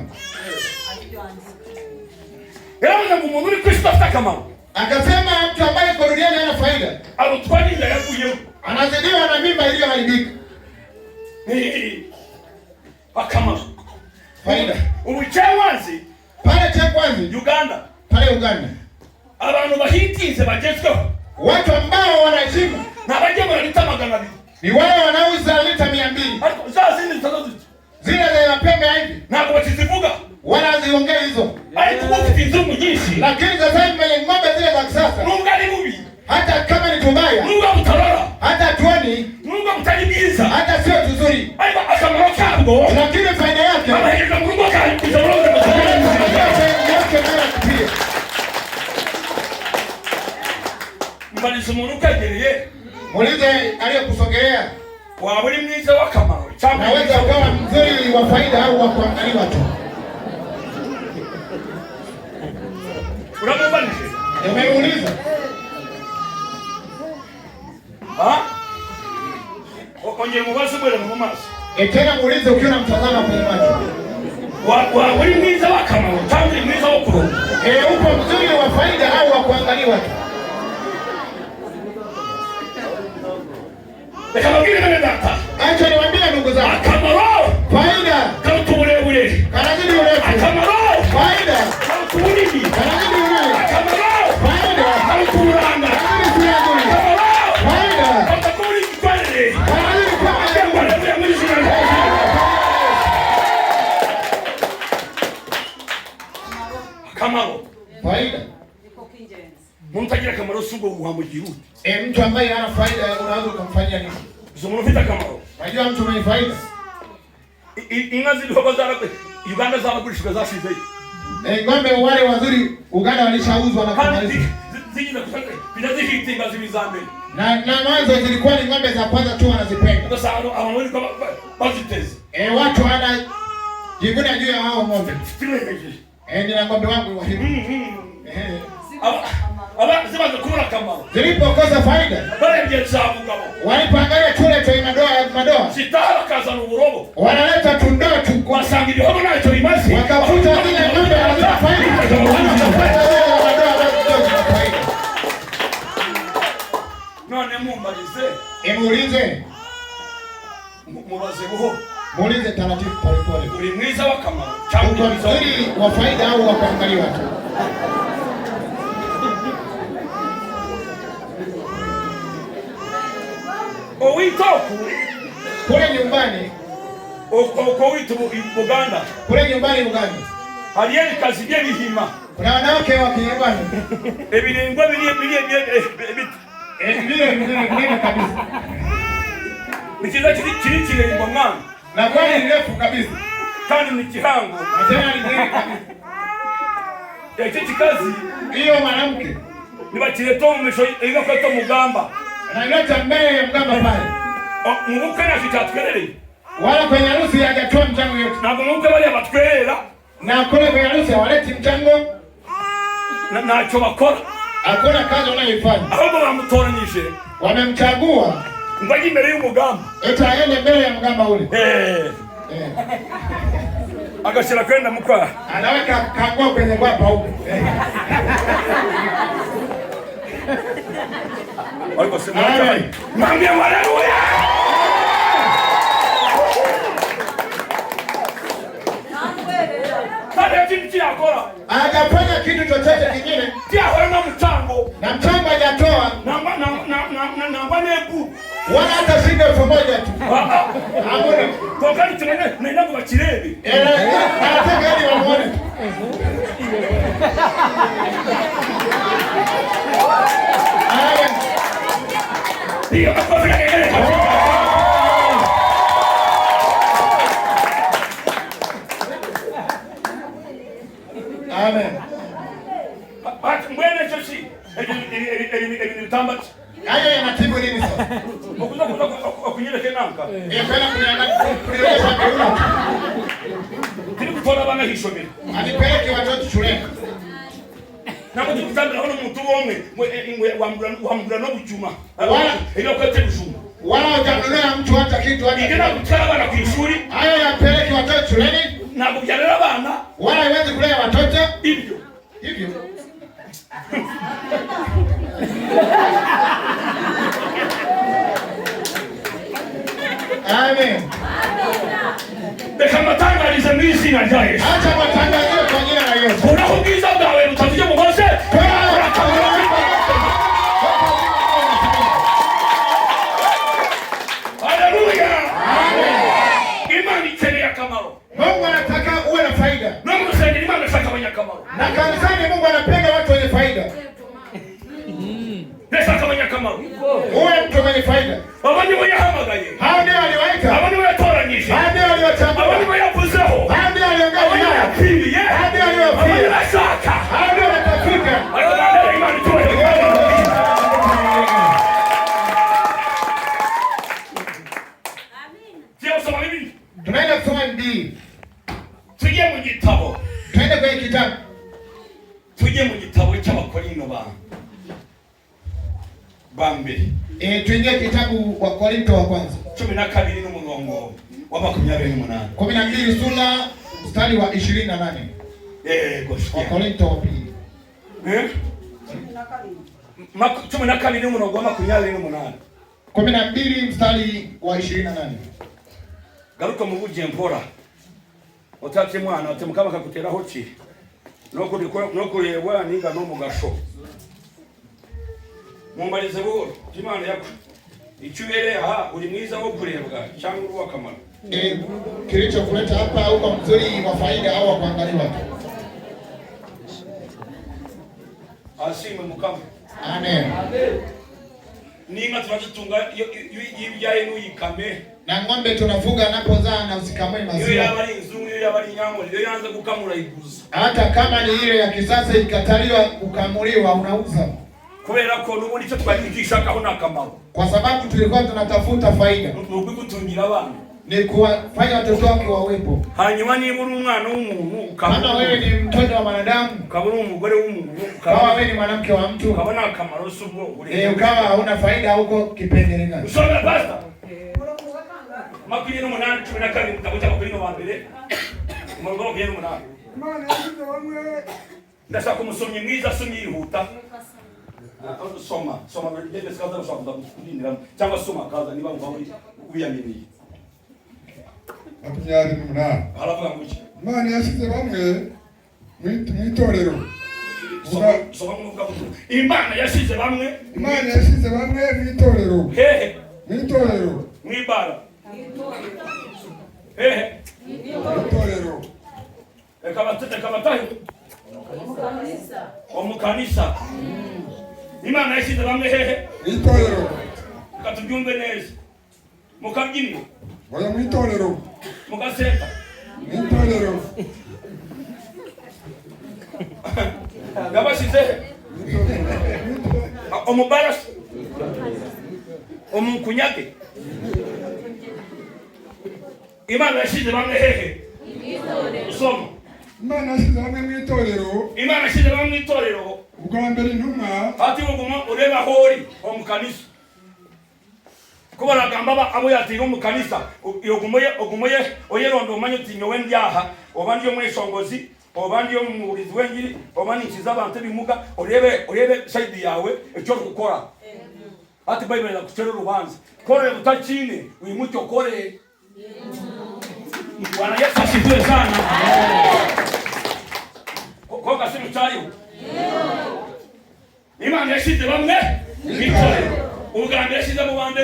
Speaker 2: Yaani umuntu uri kwishita akamaro.
Speaker 1: Akasema mtu ambaye kwa duniani hana faida,
Speaker 2: arutwainda yavuyemo,
Speaker 1: anazidiwa na mimba iliyoharibika.
Speaker 2: Akamaro.
Speaker 1: Faida.
Speaker 2: Ubucyawanzi
Speaker 1: pale Chekwanzi
Speaker 2: Uganda.
Speaker 1: Pale Uganda.
Speaker 2: Abantu bahitinze bagezweho.
Speaker 1: Watu ambao wanaheshima.
Speaker 2: Na bagemura lita 200.
Speaker 1: Ni wale wanauza lita 200.
Speaker 2: Ariko zazindi zitazozi.
Speaker 1: Zile za pembe hivi.
Speaker 2: Nako bakizivuga.
Speaker 1: Wanaziongea hizo.
Speaker 2: Ariko ufite inzumu nyinshi.
Speaker 1: Lakini sasa hivi mwenye ng'ombe zile za kisasa.
Speaker 2: Mungu ali mubi.
Speaker 1: Hata kama ni tubaya.
Speaker 2: Mungu mtarara.
Speaker 1: Hata tuoni.
Speaker 2: Mungu mtalibiza.
Speaker 1: Hata sio tuzuri.
Speaker 2: Aiba akamaro kabwo.
Speaker 1: Lakini faida yake.
Speaker 2: Kama hili Mungu kali kuzoroza Mbali sumuntu kagereye.
Speaker 1: Muulize aliyokusogelea.
Speaker 2: Waba uri mwiza w'akamaro.
Speaker 1: Naweza ukawa mzuri wa faida au wa kuangaliwa tu.
Speaker 2: Unamubanije?
Speaker 1: Nimeuliza.
Speaker 2: Onye mubazo bwele mu maso.
Speaker 1: Tena muulize ukiwa unamtazama kwenye macho.
Speaker 2: Waba uri mwiza w'akamaro cyangwa uri mwiza wo kurongo.
Speaker 1: Upo mzuri wa faida au wa kuangaliwa tu.
Speaker 2: Bekamabwire bene data.
Speaker 1: Acha niwaambie ndugu zangu.
Speaker 2: Akamaro.
Speaker 1: Faida.
Speaker 2: Karutuburebure.
Speaker 1: Kanazidi urefu.
Speaker 2: Akamaro.
Speaker 1: Faida.
Speaker 2: Karutubunini.
Speaker 1: Kanazidi urefu.
Speaker 2: Akamaro.
Speaker 1: Faida.
Speaker 2: Karutuburanga.
Speaker 1: Kanazidi urefu.
Speaker 2: Akamaro.
Speaker 1: Faida.
Speaker 2: Karutukuri kikwale.
Speaker 1: Kanazidi urefu.
Speaker 2: Akamaro.
Speaker 1: Faida.
Speaker 2: Muntu agira akamaro sugo uhamugira ute?
Speaker 1: Mtu ambaye hana faida unaweza kumfanyia nini?
Speaker 2: Umuntu ufite akamaro.
Speaker 1: Unajua mtu mwenye faida?
Speaker 2: Inka ziliho zarakwe Uganda zabagurishwa zashize.
Speaker 1: Ng'ombe wale wazuri Uganda walishauzwa na
Speaker 2: kumaliza. Zingine kusaka binazihitinga zibizambe.
Speaker 1: Na mwanzo zilikuwa ni ng'ombe za kwanza tu wanazipenda.
Speaker 2: Sasa abantu kama baziteze.
Speaker 1: Watu wana jivuna juu ya hao ng'ombe. Nina ng'ombe wangu wa hivi.
Speaker 2: Aba zimaze kubura akamaro.
Speaker 1: Zilipokosa faida.
Speaker 2: Barebye cyabugabo.
Speaker 1: Walipangalia tule cha madoa.
Speaker 2: Sitara kazana uburobo.
Speaker 1: Wanaleta tundoo tu
Speaker 2: kwasanga ibihogo ntacyo bimaze.
Speaker 1: Wakafuta zile ng'ombe hazina faida. Wanafuta zile madoa ambazo zina faida.
Speaker 2: None mumbalize.
Speaker 1: Muulize.
Speaker 2: Mubaze buho.
Speaker 1: Muulize taratibu pole pole.
Speaker 2: Uri mwiza w'akamaro cyangwa
Speaker 1: mzuri wa faida au wa kuangaliwa tu?
Speaker 2: Owitoku
Speaker 1: kule nyumbani
Speaker 2: owitu Uganda
Speaker 1: kule nyumbani Uganda
Speaker 2: halieni kazi bye bihima
Speaker 1: kuna wanawake wa Kinyarwanda
Speaker 2: ebirengwa biriye
Speaker 1: kabisa
Speaker 2: nikiza kiri kirengwa mwana
Speaker 1: na kwani ni refu kabisa
Speaker 2: kandi ni kihango
Speaker 1: tena ni ndefu kabisa
Speaker 2: icyo kikazi
Speaker 1: hiyo mwanamke
Speaker 2: nibakireto mu misho inga kwato mugamba
Speaker 1: analeta mbele ya mgamba pale.
Speaker 2: Mubukwe na kitatwerere.
Speaker 1: Wala kwenye harusi hajatoa mchango yote.
Speaker 2: Na mubukwe bali abatwerera.
Speaker 1: Na kule kwenye harusi hawaleti mchango.
Speaker 2: Na cyo bakora.
Speaker 1: Hakuna kazi wanayoifanya.
Speaker 2: Ahubwo bamutoranyije.
Speaker 1: Wamemchagua.
Speaker 2: Ngwaje imbere y'umugamba.
Speaker 1: Eta aende mbele ya mgamba ule.
Speaker 2: Agashira kwenda mukwa.
Speaker 1: Anaweka kangua kwenye gwapa huko.
Speaker 2: Mwambie haleluya. Sasa kitu cha akora.
Speaker 1: Hajafanya kitu chochote kingine.
Speaker 2: Tia hana mchango.
Speaker 1: Na mchango hajatoa.
Speaker 2: Na nebu.
Speaker 1: Wala hata shilingi 1000 tu. Hamna.
Speaker 2: Kwa kani tunaenda naenda kwa Chirebe.
Speaker 1: Anataka hadi wamuone.
Speaker 2: Ndio kwa vile
Speaker 1: Amen.
Speaker 2: Mbona choshi? Eli tambat.
Speaker 1: Haya yanatibu nini sasa?
Speaker 2: Ukuza kunyele kenamka.
Speaker 1: Kwenda kunyeleza kiuno.
Speaker 2: Tili kutola bana hishobe.
Speaker 1: Alipeleke watoto shuleni.
Speaker 2: Na kutambira hono mtu womwe wambura no bujuma. Wala ile kwete bujuma.
Speaker 1: Wala hujamnunua mtu hata kitu hadi.
Speaker 2: Ingena kutala bana kuishuri.
Speaker 1: Haya yapeleke watoto shuleni.
Speaker 2: Na kujalala bana.
Speaker 1: Wala haiwezi kulea watoto
Speaker 2: hivyo.
Speaker 1: Amen.
Speaker 2: Beka matangalize mwisi na jaye.
Speaker 1: Acha matangalize kwa jina la Yesu.
Speaker 2: Unakugiza dawe utakuja mugose. Haleluya. Amen. Imani tele ya kamaro.
Speaker 1: Mungu anataka uwe na faida.
Speaker 2: Mungu sasa imani anataka wenye kamaro.
Speaker 1: Na kanisani Mungu anapenda watu wenye faida.
Speaker 2: Nesa kama nyakamaru.
Speaker 1: Uwe mtu mwenye faida.
Speaker 2: Abandi wa yahamagaye.
Speaker 1: Hao ndio waliwaita.
Speaker 2: Abandi wa yatoranyije.
Speaker 1: Hao ndio waliwachagua.
Speaker 2: Abandi wa yavuzeho.
Speaker 1: Hao ndio waliongea naye.
Speaker 2: Pili ye.
Speaker 1: Hao ndio waliofia.
Speaker 2: Abandi wa saka.
Speaker 1: Hao ndio wanatafuta.
Speaker 2: Ayobanda imani tuwe. Amen. Sio soma Biblia.
Speaker 1: Tunaenda kusoma Biblia.
Speaker 2: Tuje mu gitabo.
Speaker 1: Tuende kwenye kitabu.
Speaker 2: Tuje mu gitabo cy'Abakorinto Bambe.
Speaker 1: Tuingie kitabu wa Korinto wa kwanza.
Speaker 2: 12 n'umurongo wa 28.
Speaker 1: 12 sura mstari wa 28.
Speaker 2: Gosikia.
Speaker 1: Korinto wa pili.
Speaker 2: 12 n'umurongo wa 28.
Speaker 1: 12 mstari wa 28.
Speaker 2: Garuka mu buje mpora. Otatse mwana otemukaba kakutera hoki. Noko yewa ninga no mugasho. Mumbalize buhoro Imana yako icyubere aha uri mwiza wo kurebwa cyangwa uri wakamaro.
Speaker 1: Kilichokuleta hapa au kwa mzuri wa faida au wa kuangaliwa tu.
Speaker 2: Asime mukama.
Speaker 1: Amen.
Speaker 2: Ninga tunazitunga yibyaye n'uyikame.
Speaker 1: Na ng'ombe tunafuga anapozaa na usikamwe maziwa.
Speaker 2: Iyo yaba ari inzungu iyo yaba ari nyambo iyo yanze gukamura iguza.
Speaker 1: Hata kama ni ile ya kisasa ikataliwa kukamuliwa unauza.
Speaker 2: Kubera ko nubundi cyo twagigisha kaho nakamaro.
Speaker 1: Kwa sababu tulikuwa tunatafuta faida.
Speaker 2: Nuko gutungira abana.
Speaker 1: Ni kuwafanya watoto wake wawepo.
Speaker 2: Hanyuma niba uri umwana w'umuntu
Speaker 1: kama wewe ni mtoto wa wanadamu,
Speaker 2: kama uri umugore w'umuntu,
Speaker 1: kama wewe ni mwanamke wa mtu,
Speaker 2: kama na akamaro subwo uri
Speaker 1: kama hauna faida huko kipengele gani?
Speaker 2: Usome basta. Makini no munani 12 mutakuja kubino wa mbere. Mugoro byeno munani. Imana yashyize bamwe. Ndashaka kumusomye mwiza asomye yihuta. Soma bende sikaza ushaka kudindira cyangwa soma kaza niba umva uri uyaminiye.
Speaker 3: 28.
Speaker 2: Halafu ngamuki.
Speaker 3: Imana yashyize bamwe mu itorero.
Speaker 2: Soma mwuka mutu. Imana yashyize bamwe.
Speaker 3: Imana yashyize bamwe mu itorero.
Speaker 2: Hehe.
Speaker 3: Mu itorero.
Speaker 2: Mwibara. Hehe.
Speaker 3: Itorero.
Speaker 2: Ekabatayo. Omukanisa. Imana yashyize bamwe hehe.
Speaker 3: Itorero.
Speaker 2: Katubyumve neza. Mukabyinira.
Speaker 3: Oya mu itorero.
Speaker 2: Mugaseka.
Speaker 3: Mu itorero.
Speaker 2: Yabashyize he. Omubarasi. Omunkunyage. Imana yashyize bamwe hehe. Usoma.
Speaker 3: Imana yashyize bamwe mu itorero.
Speaker 2: Imana yashyize bamwe mu itorero.
Speaker 3: Ubwa mbere intumwa.
Speaker 2: Ati uguma ureba hori omukanisa. Kuba nagamba abo yatira omukanisa ogumoye oyerondo manyo tinyowe ndyaha obandi yo mweshongozi obandi yo murizi wenjiri obandi nkiza abantu bimuga orebe side yawe ecyo gukora. Ati Bible na kuchero rubanza kore butakine uyimucyo kore. Bwana Yesu asifiwe sana. baracyariho. Imana yashize bamwe bitorero. Ubwa mbere yashize mu bande.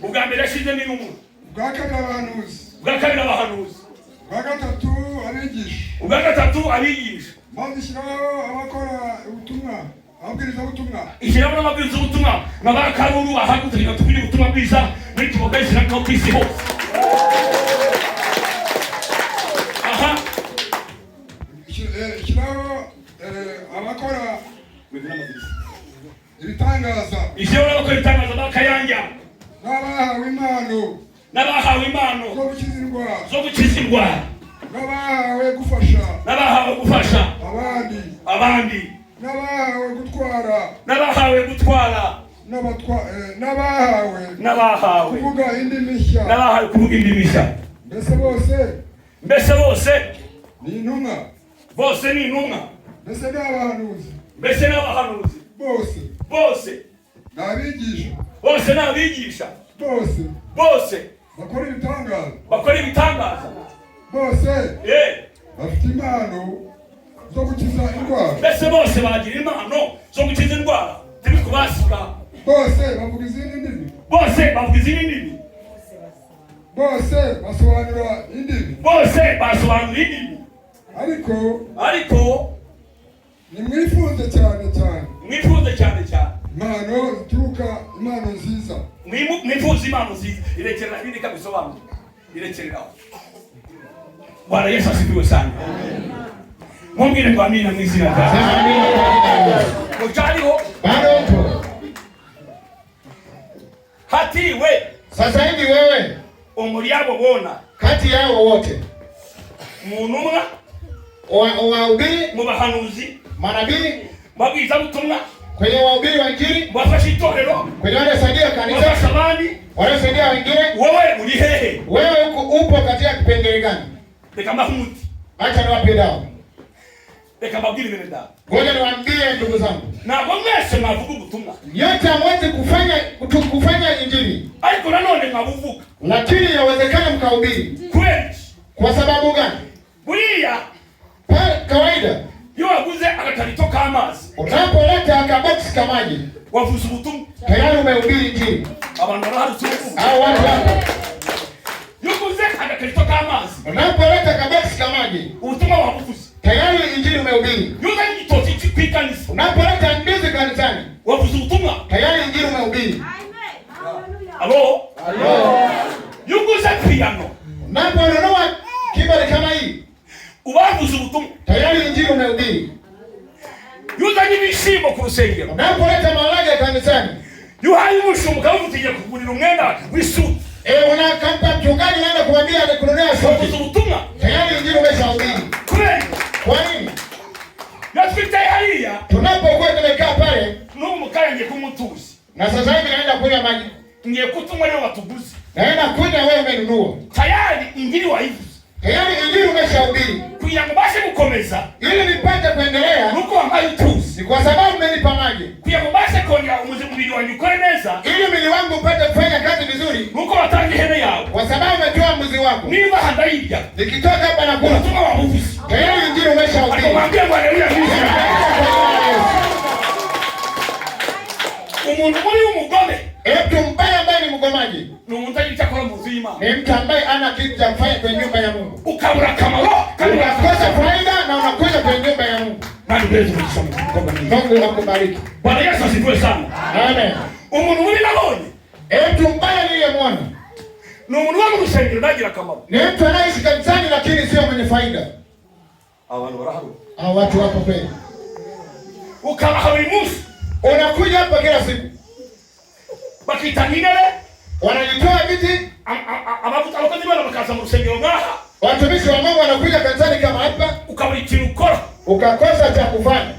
Speaker 2: Ubwa mbere yashize n'intumwa.
Speaker 3: Ubwa kabiri abahanuzi.
Speaker 2: Ubwa kabiri abahanuzi.
Speaker 3: Ubwa gatatu abigisha.
Speaker 2: Ubwa gatatu abigisha.
Speaker 3: Maze ishyiraho abakora ubutumwa, ababwiriza ubutumwa.
Speaker 2: Ishyiraho n'ababwiriza ubutumwa n'abakaruru bahagutse ngo tubwire ubutumwa bwiza muri kiboga ishyiraho ku isi hose. Aha.
Speaker 3: Ishyiraho abakora ibitangaza.
Speaker 2: Ishyiraho n'abakora ibitangaza bakayanja.
Speaker 3: N'abahawe impano.
Speaker 2: N'abahawe impano zo gukiza indwara.
Speaker 3: N'abahawe gufasha.
Speaker 2: N'abahawe gufasha abandi. N'abahawe gutwara. N'abahawe
Speaker 3: kuvuga indi mishya.
Speaker 2: N'abahawe kuvuga indi mishya. Mbese bose
Speaker 3: ni intumwa.
Speaker 2: Bose ni intumwa.
Speaker 3: Mbese n'abahanuzi.
Speaker 2: Mbese n'abahanuzi. Bose
Speaker 3: n'abigisha.
Speaker 2: Bose n'abigisha. Bose bakora ibitangaza.
Speaker 3: Bose bafite impano zo gukiza indwara.
Speaker 2: Mbese bose bagira impano zo gukiza indwara. Turi kubasika.
Speaker 3: Bose bavuga izindi ndimi. Bose basobanura indimi. Ariko nimwifuze cyane impano zituruka, impano nziza.
Speaker 2: Mwifuze impano nziza. Irekerera ibindi kabisobanura. Irekereraho. Bwana Yesu asifiwe sana. Mwongere kwa amina mwizina rya. Mujaliho
Speaker 1: bado
Speaker 2: hatiwe.
Speaker 1: Sasa hivi wewe
Speaker 2: umuriabo bona
Speaker 1: kati yao wote
Speaker 2: munumwa
Speaker 1: wahubiri,
Speaker 2: mu bahanuzi,
Speaker 1: manabii,
Speaker 2: mabwiriza butumwa,
Speaker 1: kwenye wahubiri wa Injili,
Speaker 2: wafasha itorero,
Speaker 1: kwenye wanasaidia kanisa,
Speaker 2: wafasha abandi,
Speaker 1: wanasaidia wengine.
Speaker 2: Wewe uri hehe?
Speaker 1: Wewe upo katika kipengele gani?
Speaker 2: Reka mahumuti.
Speaker 1: Acha niwape dawa.
Speaker 2: Reka mbabwire bene dawa.
Speaker 1: Ngoja niwaambie ndugu zangu.
Speaker 2: Ntabwo mwese mwavuga ubutumwa.
Speaker 1: Yote hamwezi kufanya Injili.
Speaker 2: Ariko nanone mwabuvuga.
Speaker 1: Lakini yawezekana mkahubiri.
Speaker 2: Kweli.
Speaker 1: Kwa sababu gani?
Speaker 2: Buriya
Speaker 1: kawaida
Speaker 2: yo waguze agakarito k'amazi,
Speaker 1: unapoleta akaboksi kamaji,
Speaker 2: wavuze ubutumwa,
Speaker 1: tayari umehubiri Injili.
Speaker 2: Abantu baraharutuye.
Speaker 1: Hao watu hapo.
Speaker 2: Yuguze agakarito k'amazi,
Speaker 1: unapoleta akaboksi kamaji,
Speaker 2: ubutumwa wabuvuze,
Speaker 1: tayari Injili umehubiri.
Speaker 2: Yuguze igitoki cy'ikwikanisa,
Speaker 1: unapoleta ndizi kanisani,
Speaker 2: wavuze ubutumwa,
Speaker 1: tayari Injili umehubiri.
Speaker 2: Alo? Yuguze piano,
Speaker 1: unaponunua kibali kama hii,
Speaker 2: ubavuze ubutumwa,
Speaker 1: tayari Injili umehubiri.
Speaker 2: Yuzanye ibishimbo ku rusengero,
Speaker 1: unapoleta maharage kanisani,
Speaker 2: yuhaye umushumba uvugiye kugurira umwenda w'isuti,
Speaker 1: unakampa mchungaji naenda kumwambia akununulia suti,
Speaker 2: wavuze ubutumwa,
Speaker 1: tayari Injili umeshahubiri.
Speaker 2: Kweli?
Speaker 1: Kwa nini?
Speaker 2: Natwite hariya
Speaker 1: tunapokuwa tumekaa pale,
Speaker 2: n'ubu mukayange kumutuzi,
Speaker 1: na sasa hivi naenda kunywa maji,
Speaker 2: ngiye kutumwa leo watuguzi,
Speaker 1: naenda kunywa, wewe umenunua,
Speaker 2: tayari Injili waivuze,
Speaker 1: tayari Injili umeshahubiri.
Speaker 2: kugira ngo bashe gukomeza,
Speaker 1: ili nipate kuendelea,
Speaker 2: nuko wambaye utuzi,
Speaker 1: ni kwa sababu mmenipa maji,
Speaker 2: kugira ngo bashe kongera umubiri wanyu ukore neza,
Speaker 1: ili mwili wangu upate kufanya kazi vizuri,
Speaker 2: nuko watanze ihene yawe,
Speaker 1: kwa sababu umetoa mbuzi wako.
Speaker 2: niba handayirya
Speaker 1: nikitoka hapa na kula,
Speaker 2: ubutumwa wabuvuze,
Speaker 1: tayari Injili umeshahubiri.
Speaker 2: akamwambia ngo haleluya. Umuntu muri umugome,
Speaker 1: mtu mbaya ambaye ni mgomaji,
Speaker 2: ni umuntu agira icyo akora mu nzu y'Imana,
Speaker 1: ni mtu ambaye ana kitu cha kufanya kwenye nyumba ya Mungu,
Speaker 2: ukabura akamaro kandi
Speaker 1: unakosa faida na unakuja kwenye nyumba ya Mungu.
Speaker 2: Nani mbele tukisoma kwa
Speaker 1: Mungu akubariki.
Speaker 2: Bwana Yesu asifiwe sana.
Speaker 1: Amen.
Speaker 2: Umuntu muri nabonye,
Speaker 1: mtu mbaya niliyemwona,
Speaker 2: ni umuntu wa mu rusengero ndagira akamaro,
Speaker 1: ni mtu anaishi kanisani lakini sio mwenye faida.
Speaker 2: Abantu baraharuka.
Speaker 1: Hao watu wapo kweli.
Speaker 2: Ukabaha buri munsi,
Speaker 1: unakuja hapa kila siku,
Speaker 2: bakitanginere,
Speaker 1: wanajitoa viti,
Speaker 2: amavuta abakozi bana bakaza mu rusengero ngaha,
Speaker 1: watumishi wa Mungu wanakuja kanisani kama hapa,
Speaker 2: ukabura ikintu ukora,
Speaker 1: ukakosa cha kufanya,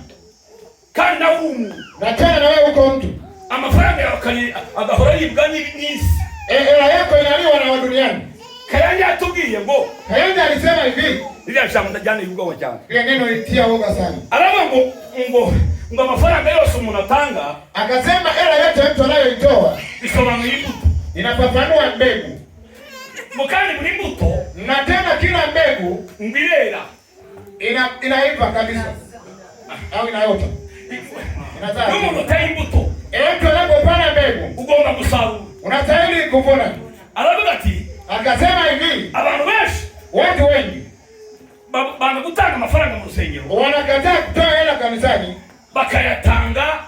Speaker 2: kandi nawe umuntu,
Speaker 1: na tena na wewe uko mtu,
Speaker 2: amafaranga yawe agahora yibwa n'isi,
Speaker 1: hela yako inaliwa na wa duniani.
Speaker 2: Kayanja atubwiye ngo,
Speaker 1: Kayanja alisema hivi,
Speaker 2: ile jambo ndajana yugo cyane,
Speaker 1: ile neno litia woga sana,
Speaker 2: araba ngo amafaranga yose umuntu atanga,
Speaker 1: akasema hela yote mtu anayoitoa
Speaker 2: isobanura imbuto,
Speaker 1: inafafanua mbegu,
Speaker 2: mukandi muri imbuto,
Speaker 1: na tena kila mbegu
Speaker 2: mbirera
Speaker 1: inaiva kabisa, au inaota. Inazaa.
Speaker 2: Numuntu uteye imbuto.
Speaker 1: Mtu anapopanda mbegu
Speaker 2: ugomba gusarura.
Speaker 1: Unastahili kuvuna.
Speaker 2: Aravuga ati
Speaker 1: akasema hivi,
Speaker 2: abantu benshi,
Speaker 1: watu wengi
Speaker 2: banga gutanga amafaranga mu rusengero.
Speaker 1: Wanakataa kutoa hela kanisani,
Speaker 2: bakayatanga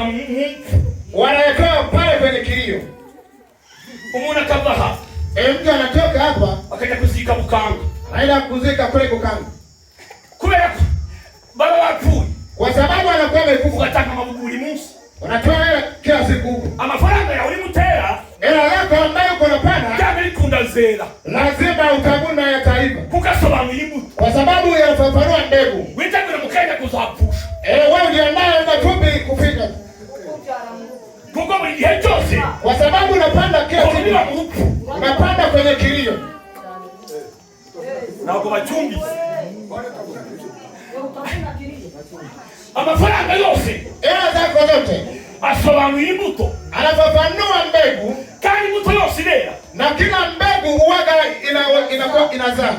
Speaker 2: mu
Speaker 1: wanayatoa pale kwenye kilio.
Speaker 2: Umuntu akava hapa.
Speaker 1: Mtu anatoka hapa
Speaker 2: akaja kuzika Bukanga.
Speaker 1: Aenda kuzika kule Bukanga.
Speaker 2: Kubera ko baba wapfuye.
Speaker 1: Kwa sababu anakuwa amekufa.
Speaker 2: Ugatanga amabuguri munsi.
Speaker 1: Unatoa hela kila siku huko.
Speaker 2: Amafaranga ya uri mutera.
Speaker 1: Hela yako ambayo uko napana.
Speaker 2: Kama ikunda zera.
Speaker 1: Lazima utavuna ya taifa.
Speaker 2: Kukasobanura imbuto.
Speaker 1: Kwa sababu yanafafanua mbegu.
Speaker 2: Witegura mukanya kuzapfusha.
Speaker 1: Wewe ujiandae mafupi kufika.
Speaker 2: Kuko buri gihe cyose.
Speaker 1: Kwa sababu unapanda kila siku. Unapanda kwenye kilio.
Speaker 2: Na kwa machumbi. Amafaranga yose.
Speaker 1: Hela zako zote.
Speaker 2: Asobanura imbuto.
Speaker 1: Anafafanua mbegu.
Speaker 2: Kandi imbuto yose irera.
Speaker 1: Na kila mbegu huwaga inazaa.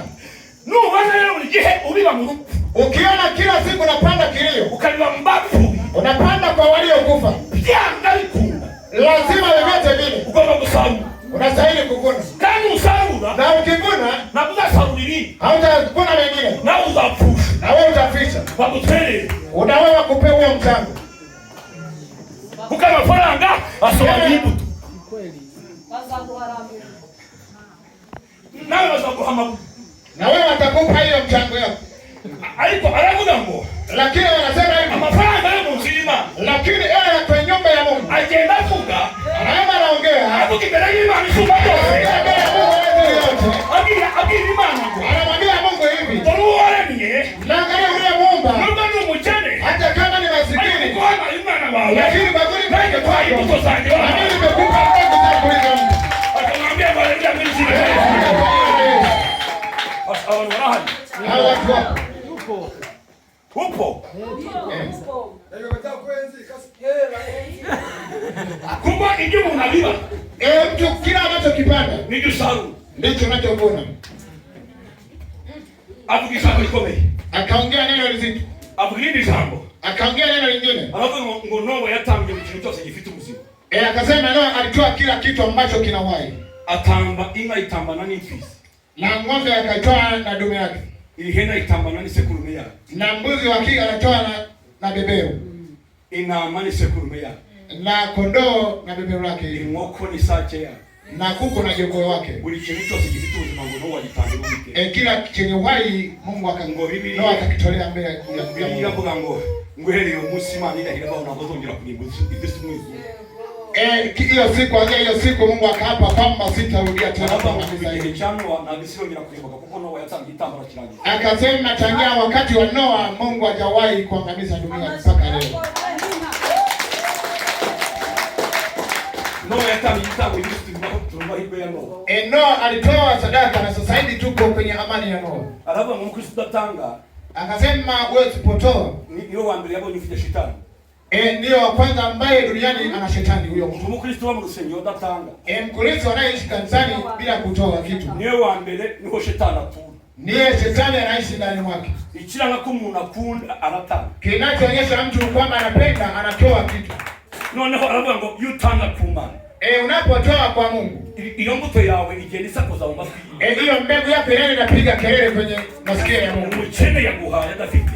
Speaker 2: Nubaza rero buri gihe ubiba mu rupfu.
Speaker 1: Ukiona kila siku unapanda kilio.
Speaker 2: Ukabiba mbafu.
Speaker 1: Unapanda kwa waliokufa.
Speaker 2: Byanga bikunda.
Speaker 1: Lazima vyovyote vile.
Speaker 2: Ugomba gusarura.
Speaker 1: Unastahili kuvuna.
Speaker 2: Kandi usarura.
Speaker 1: Na ukivuna.
Speaker 2: Na kuzasaruriri.
Speaker 1: Hautavuna mengine.
Speaker 2: Na uzapfusha.
Speaker 1: Na wewe utafisha.
Speaker 2: Bagutere.
Speaker 1: Unawewa kupewa huo mchango.
Speaker 2: Kuko amafaranga asobanura imbuto. Nawe bazaguhamagu.
Speaker 1: Na wewe atakupa hiyo mchango yako.
Speaker 2: Ariko aravuga ngo,
Speaker 1: lakini wanasema hivi,
Speaker 2: amafaranga yo mu nzima,
Speaker 1: lakini hela kwa nyumba ya Mungu.
Speaker 2: Agenda avuga,
Speaker 1: anaongea.
Speaker 2: Avuga imbere y'Imana isumba byose. Abwira Imana ngo,
Speaker 1: anamwambia Mungu hivi,
Speaker 2: uwaremye,
Speaker 1: naangalia ule Muumba.
Speaker 2: Nubwo ni umukene,
Speaker 1: hata kama ni masikini,
Speaker 2: Bwana Imana wawe.
Speaker 1: Lakini baguri
Speaker 2: nake kwa imbuto zanjye.
Speaker 1: Mimi nimekupa mbegu za kuliza Mungu.
Speaker 2: Akamwambia Bwana ndio mzima. Abantu barahari.
Speaker 1: Hao watu wako.
Speaker 2: Upo. Kumba ingi unabiba.
Speaker 1: Mtu kila anachokipanda
Speaker 2: ndicho saru.
Speaker 1: Ndicho anachovuna.
Speaker 2: Avugisha likomeye.
Speaker 1: Akaongea neno lizito.
Speaker 2: Avugindi jambo.
Speaker 1: Akaongea neno lingine.
Speaker 2: Alafu ngo Nowa yatangiye mu kintu cyose gifite ubuzima.
Speaker 1: Akasema Nowa alitoa kila kitu ambacho kina uhai.
Speaker 2: Atamba inka itambana n'imfizi.
Speaker 1: Na ng'ombe akatoa na dume yake.
Speaker 2: Ihene itambana n'isekurume yake.
Speaker 1: Na mbuzi wa kike anatoa na beberu.
Speaker 2: Intama n'isekurume yake.
Speaker 1: Na kondoo na beberu lake.
Speaker 2: Inkoko n'isake yake.
Speaker 1: Na kuku na jogoo wake.
Speaker 2: Buri kintu cyose gifite ubuzima ngo Nowa gitangira ubwite.
Speaker 1: Kila chenye uhai Mungu akangoribiri. Nowa akakitolea mbele ya
Speaker 2: Biblia kuvuga ngo ngwereye umunsi Imana irahira baho nabazongera kurimbuza idisi mwizu.
Speaker 1: Hiyo siku angia hiyo siku Mungu akaapa kwamba sitarudia tena
Speaker 2: kama hivi chanwa na bisirongera kurimbuka kuko Nowa yatangiye itambara kirangira.
Speaker 1: Akasema tangia wakati wa Noa Mungu hajawahi kuangamiza dunia mpaka leo.
Speaker 2: Nowa yatangiye itambara idisi mwizu turumba hibwe ya Nowa.
Speaker 1: Noa alitoa sadaka na sasa hivi tuko kwenye amani ya Noa.
Speaker 2: Aravuga ngo Kristo datanga.
Speaker 1: Akasema wewe usipotoa
Speaker 2: niyo wa mbere yabonye ufite shetani.
Speaker 1: Ndio wa kwanza ambaye duniani ana shetani huyo mtu.
Speaker 2: Mkristo wa mu rusengero datanga.
Speaker 1: Mkristo anayeishi kanisani bila kutoa kitu.
Speaker 2: Niyo wa mbere niho shetani atura.
Speaker 1: Niye shetani anaishi ndani mwake.
Speaker 2: Ikiranga ko umuntu akunda aratanga.
Speaker 1: Kinachoonyesha mtu kwamba anapenda anatoa kitu.
Speaker 2: Noneho aravuga ngo yutanga ku Mana.
Speaker 1: Unapotoa kwa Mungu,
Speaker 2: iyo mbuto yawe igenda isakoza mu mafi.
Speaker 1: Hiyo mbegu yako inapiga kelele kwenye masikio ya Mungu.
Speaker 2: Umukene yaguhaye adafite.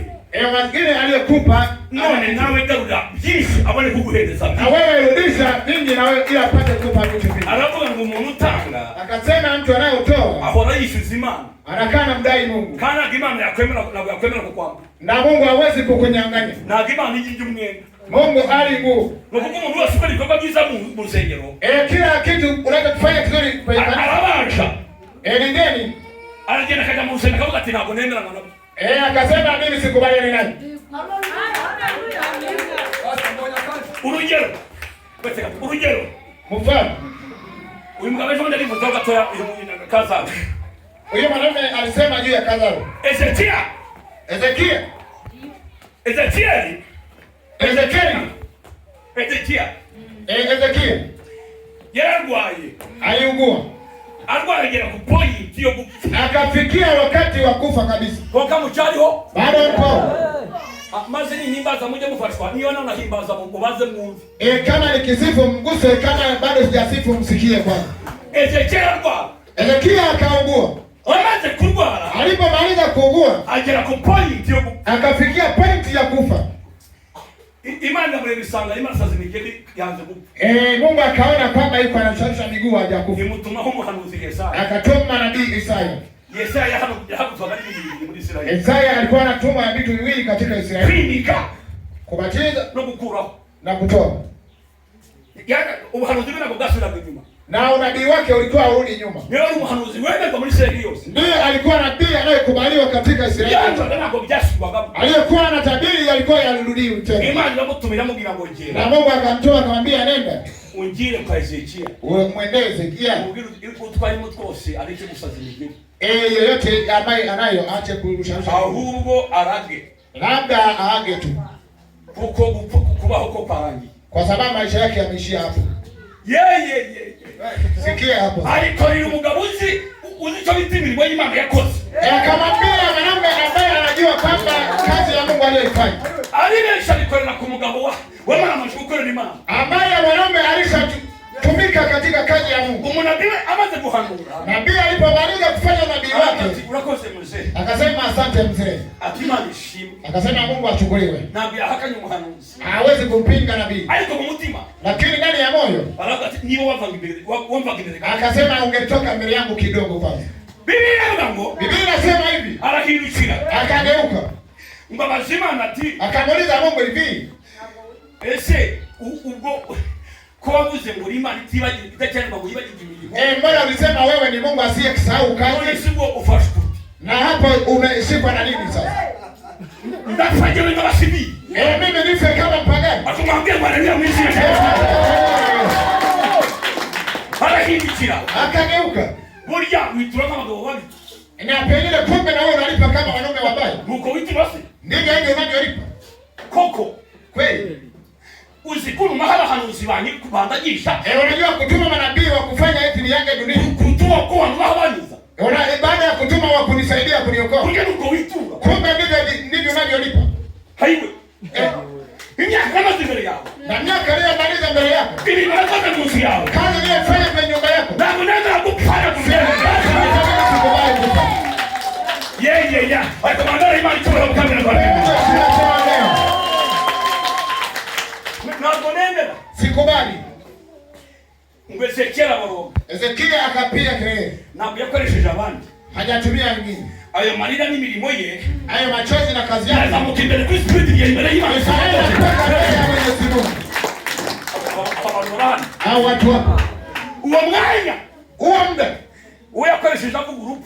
Speaker 1: Maskini aliyekupa
Speaker 2: none nawe garura byinshi abone kuguhereza.
Speaker 1: Na wewe rudisha vingi na wewe ili apate kukupa vitu vingi.
Speaker 2: Aravuga ngo umuntu utanga,
Speaker 1: akasema mtu anayotoa
Speaker 2: ahora yishuza Imana.
Speaker 1: Anakaa na mdai Mungu.
Speaker 2: Kana Imana yakwemera kukwamba.
Speaker 1: Na Mungu hawezi kukunyang'anya.
Speaker 2: Na Imana yijije umwenda.
Speaker 1: Mungu ali nguvu.
Speaker 2: Nuko umuntu wese ukora ibikorwa byiza mu rusengero.
Speaker 1: Kila kitu unachofanya kizuri kwenye kanisa.
Speaker 2: Arabasha.
Speaker 1: Ningeni.
Speaker 2: Anagenda kaja mu rusengero akavuga ati ntabwo nemera ngo nabo.
Speaker 1: Akasema mimi sikubaliani naye.
Speaker 2: Urugero.
Speaker 1: Mfano.
Speaker 2: Uyu mugabo ejo ndari muzo gatoya kaza.
Speaker 1: Uyu mwanamume alisema juu ya Lazaro. Ezekiel.
Speaker 2: Yararwaye.
Speaker 1: Aliugua.
Speaker 2: Arwara ku point yo gupfa.
Speaker 1: Akafikia wakati wa kufa kabisa.
Speaker 2: Koka mucyariho.
Speaker 1: Bado yupo.
Speaker 2: Maze ni himbaza muje mufashwa. Niona unahimbaza mubaze mwumve.
Speaker 1: Kama nikisifu mguse, kama bado sijasifu msikie kwanza. Ezekia akaugua.
Speaker 2: Amaze kurwara.
Speaker 1: Alipomaliza kuugua,
Speaker 2: agera ku point yo
Speaker 1: akafikia point ya kufa.
Speaker 2: Imani ya mwisanga, imani sasa zimegeli yanze kufa.
Speaker 1: Mungu akaona kwamba yuko anashalisha miguu haja kufa.
Speaker 2: Nimutuma huko hanuzi Yesaya.
Speaker 1: Akatuma nabii Isaya.
Speaker 2: Yesaya hakutoka muri Israeli.
Speaker 1: Isaya alikuwa anatuma vitu viwili katika Israeli.
Speaker 2: Klinika.
Speaker 1: Kubatiza
Speaker 2: no kukura
Speaker 1: na kutoa.
Speaker 2: Yaani uhanuzi wake ugasura nyuma.
Speaker 1: Na unabii wake ulikuwa urudi nyuma.
Speaker 2: Ndio uhanuzi wake kwa Israeli yote.
Speaker 1: Ndiye alikuwa nabii anayekubaliwa katika Israeli. Aliyekuwa anatabiri alikuwa yarudi tena.
Speaker 2: Imani inapotumia mugira ngojera.
Speaker 1: Na Mungu akamtoa akamwambia nenda.
Speaker 2: Unjire kwa Ezekia.
Speaker 1: Mwendee Ezekia.
Speaker 2: Mugira utwari mutwose areke gusaza imigeri.
Speaker 1: Yoyote ambaye anayo aache kurusharusha.
Speaker 2: Ahubwo arage.
Speaker 1: Labda aage tu.
Speaker 2: Kuko kubaho ko parangi.
Speaker 1: Kwa sababu maisha yake yameishia hapo.
Speaker 2: Ye.
Speaker 1: Sikia hapo.
Speaker 2: Alikorera umugabuzi uzicho bitimiri bwo Imana yakoze.
Speaker 1: Akamwambia mwanaume ambaye anajua kwamba kazi ya Mungu aliyoifanya.
Speaker 2: Alinesha alikorera ku mugabo wa mwana amashukorera Imana.
Speaker 1: Ambaye mwanaume alishatumika katika kazi ya Mungu.
Speaker 2: Umunabii amaze guhanura.
Speaker 1: Nabii alipomaliza kufanya nabii wake.
Speaker 2: Urakoze mzee.
Speaker 1: Akasema asante mzee.
Speaker 2: Akimana ishimwe.
Speaker 1: Akasema Mungu achukuliwe.
Speaker 2: Nabii ahakanye umuhanuzi.
Speaker 1: Hawezi kumpinga nabii.
Speaker 2: Ariko mu mutima.
Speaker 1: Lakini ndani ya moyo.
Speaker 2: Baraka nibo wamvangibere.
Speaker 1: Akasema ungetoka mbele yangu kidogo kwanza. Biblia inasema hivi.
Speaker 2: Arahirukira.
Speaker 1: Akageuka.
Speaker 2: Mbabazima nati.
Speaker 1: Akamuuliza Mungu hivi.
Speaker 2: Ese ubwo ko wabuze muri Imana itibagiye itacyane ngo yibagiye imirimo.
Speaker 1: Mbona ulisema wewe ni Mungu asiyesahau kazi?
Speaker 2: Sio ufashwe.
Speaker 1: Na hapo umeshikwa na nini sasa?
Speaker 2: Ndafanye wewe basibi.
Speaker 1: Mimi nife kama mpagani.
Speaker 2: Atumwambie Bwana ndio mwizi. Arahirukira.
Speaker 1: Akageuka.
Speaker 2: Burya witura kama bagabo babi.
Speaker 1: Na pengine kumbe na wewe unalipa kama wanaume wabaya.
Speaker 2: Muko witi basi.
Speaker 1: Ndivyo hivyo unavyolipa.
Speaker 2: Koko.
Speaker 1: Kweli.
Speaker 2: Uzikuru mahala hanuzi banyi kubandagisha.
Speaker 1: Unajua kutuma manabii wa kufanya eti ni yange dunia.
Speaker 2: Kutuma kwa wabaniza.
Speaker 1: Baada ya kutuma wa kunisaidia kuniokoa.
Speaker 2: Kuja uko witura.
Speaker 1: Kumbe ndivyo unavyolipa.
Speaker 2: Haiwe. Miaka kama zile yao.
Speaker 1: Na miaka leo maliza mbele yako.
Speaker 2: Ili nataka nusu yao.
Speaker 1: Kazi ile fanya kwenye nyumba yako.
Speaker 2: Na unaanza kufanya Yeah. Akamwambia Imani tu hapo kamera kwa mimi. Na bonenda.
Speaker 1: Sikubali.
Speaker 2: Ezekia baro.
Speaker 1: Ezekia akapiga kelele.
Speaker 2: Na kuyakoresheje abandi.
Speaker 1: Hajatumia wengine.
Speaker 2: Ayo marira n'imirimo ye.
Speaker 1: Ayo machozi na kazi yake.
Speaker 2: Azamukimbele ku spirit ya imbere y'Imana.
Speaker 1: Hao watu hapa.
Speaker 2: Uwo mwanya.
Speaker 1: Uwo muda.
Speaker 2: Uwe akoresheje ku group.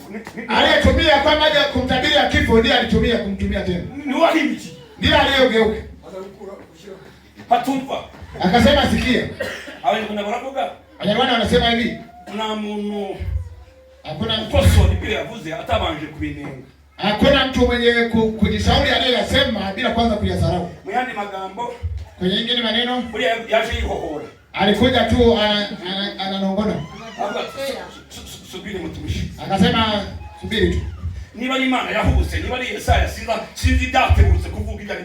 Speaker 1: Aliyetumia kwa maji ya kumtabiri ya kifo ndiye alitumia kumtumia tena.
Speaker 2: Ni wahimiki.
Speaker 1: Ndiye aliyogeuka.
Speaker 2: Hatumva.
Speaker 1: Akasema sikia.
Speaker 2: Awali kuna barakoga.
Speaker 1: Wanyarwanda wanasema hivi.
Speaker 2: Na muntu
Speaker 1: hakuna
Speaker 2: mtoso Biblia yavuze atabanje kubinenga.
Speaker 1: Hakuna mtu mwenye kujishauri aliyesema bila kwanza kuyasarau.
Speaker 2: Muyandi magambo.
Speaker 1: Kwenye ingine maneno.
Speaker 2: Buri yaje yihohora.
Speaker 1: Alikuja tu ananongona.
Speaker 2: Subiri mtumishi.
Speaker 1: Akasema subiri tu.
Speaker 2: Niba Imana yahuse, niba ari Yesaya sinzi dategurutse kuvuga ibyo.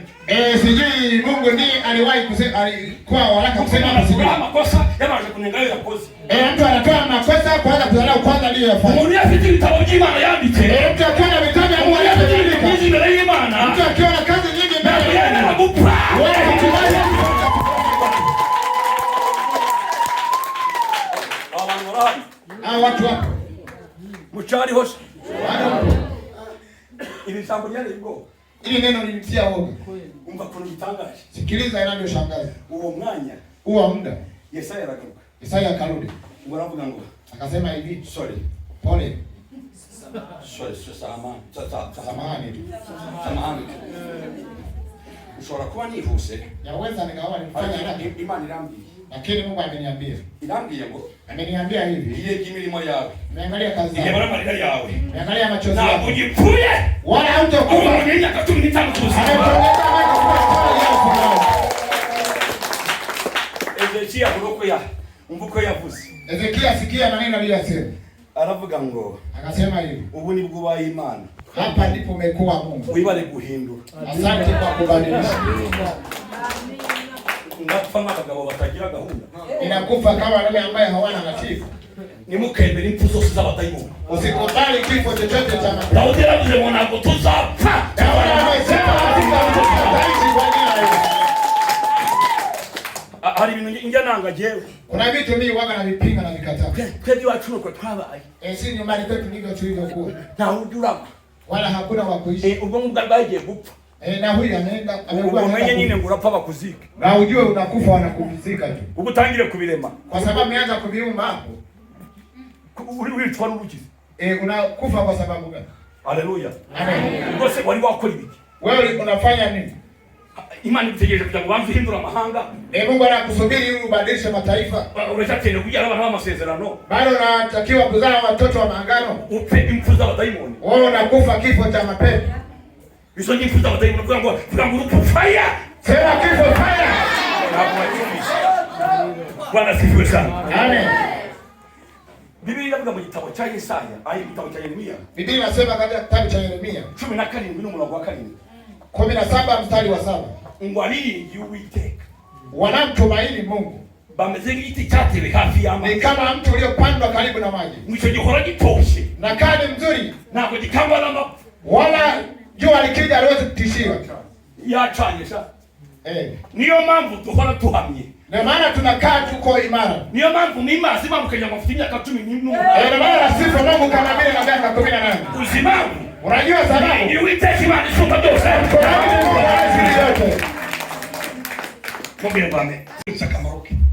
Speaker 1: Sijui Mungu ndiye aliwahi kusema alikuwa haraka kusema
Speaker 2: sijui. Makosa yamaje kunenga yo yakoze.
Speaker 1: Mtu anatoa makosa kwanza kudharau kwanza ndiye yafanya.
Speaker 2: Umuntu afite ibitabo by'Imana yanditse.
Speaker 1: Mtu akiona vitabu vya Mungu yanditse
Speaker 2: mbele y'Imana.
Speaker 1: Mtu akiona kazi nyingi mbele
Speaker 2: ya Imana gupfa.
Speaker 1: Watu hapo.
Speaker 2: Muchari hose. Ili sambo yale igo.
Speaker 1: Ili neno lilitia woga.
Speaker 2: Umva kuna bitangaje.
Speaker 1: Sikiliza inavyoshangaza.
Speaker 2: Uwo mwanya.
Speaker 1: Uwo muda.
Speaker 2: Yesaya aragaruka.
Speaker 1: Yesaya akarudi.
Speaker 2: Ngaravuga ngo.
Speaker 1: Akasema hivi.
Speaker 2: Sorry.
Speaker 1: Pole.
Speaker 2: Samahani. Ushobora kuba nihuse.
Speaker 1: Yaweza nikawa nifanya haraka.
Speaker 2: Imana irambiye.
Speaker 1: Lakini Mungu ameniambia.
Speaker 2: Irambiye ngo.
Speaker 1: Ameniambia hivi.
Speaker 2: Iye imirimo yawe.
Speaker 1: Niangalia kazi yako.
Speaker 2: Niangalia marira yawe.
Speaker 1: Niangalia machozi yako.
Speaker 2: Na ujipfuye.
Speaker 1: Wala hautakufa.
Speaker 2: Unaonyesha katuni nitano kusikia. Ezekia buroko ya. Umbuko yavuze.
Speaker 1: Ezekia sikia maneno aliyosema.
Speaker 2: aravuga ngo,
Speaker 1: akasema hivi,
Speaker 2: ubu ni bwo ubaye Imana.
Speaker 1: Hapa ndipo umekuwa Mungu.
Speaker 2: Wibale guhindura.
Speaker 1: Asante kwa kubadilisha.
Speaker 2: Ndapfa nk'abagabo batagira gahunda.
Speaker 1: Inakufa kama wale ambaye hawana ratiba.
Speaker 2: Nimukemere impfu zose z'abadayimoni.
Speaker 1: Usikubali kifo chochote cha mapepo.
Speaker 2: Daudi aravuze ngo ntabwo tuzapfa. Hari ibintu njya nanga jewe.
Speaker 1: Kuna vitu mimi waga na vipinga na vikataa.
Speaker 2: Twebwe iwacu nuko twabaye.
Speaker 1: Si nyumbani kwetu ndivyo tulivyokuwa.
Speaker 2: Na ujurama.
Speaker 1: Wala hakuna wa kuishi.
Speaker 2: Ubwo bwagiye gupfa.
Speaker 1: Na huyu ameenda amekuwa
Speaker 2: mwenye nyine ngo urapfa bakuzika.
Speaker 1: Na ujue unakufa wanakuzika tu.
Speaker 2: Ubutangire kubirema.
Speaker 1: Kwa sababu ameanza kubiumba hapo.
Speaker 2: Ulitwa n'urukiza.
Speaker 1: Unakufa kwa sababu gani?
Speaker 2: Haleluya.
Speaker 1: Amen.
Speaker 2: Ngose wali wakora ibiki.
Speaker 1: Wewe unafanya nini?
Speaker 2: Imani itegereje kugira ngo bamvihindura amahanga.
Speaker 1: Mungu anakusubiri ili ubadilishe mataifa.
Speaker 2: Urashakene kugira abana b'amasezerano.
Speaker 1: Bado unatakiwa kuzaa watoto wa maangano.
Speaker 2: Upe impfu z'abadayimoni.
Speaker 1: Wewe unakufa kifo cha mapepo.
Speaker 2: Izo ni impfu z'abadayimoni kugira ngo urupfu fire.
Speaker 1: Sema kifo fire.
Speaker 2: Bwana sifiwe sana.
Speaker 1: Amen.
Speaker 2: Biblia inavuga mu gitabo cya Yesaya, ayi gitabo cya Yeremia.
Speaker 1: Biblia inasema katika kitabu cha Yeremia
Speaker 2: 17 n'umurongo wa 4.
Speaker 1: 17 mstari wa 7.
Speaker 2: Ngo aliringiye Uwiteka.
Speaker 1: Wanamtumaini Mungu.
Speaker 2: Bameze nk'igiti cyatewe hafi y'amazi.
Speaker 1: Ni kama mtu uliopandwa karibu na maji.
Speaker 2: Mwico gihora gitoshye.
Speaker 1: Na kadi mzuri.
Speaker 2: Ntabwo gikangwa n'amapfa.
Speaker 1: Wala jua likija haliwezi kutishiwa.
Speaker 2: Yacanye sha. Niyo mpamvu duhora tuhamye.
Speaker 1: Na maana tunakaa tuko imara.
Speaker 2: Niyo mpamvu mima sima mukenya mafuta imyaka 10
Speaker 1: na maana sifa Mungu kama vile na miaka 18.
Speaker 2: Usimamu.
Speaker 1: Unajua sababu?
Speaker 2: Ni Uwiteka Imana isumba byose. Mwambie Bwana.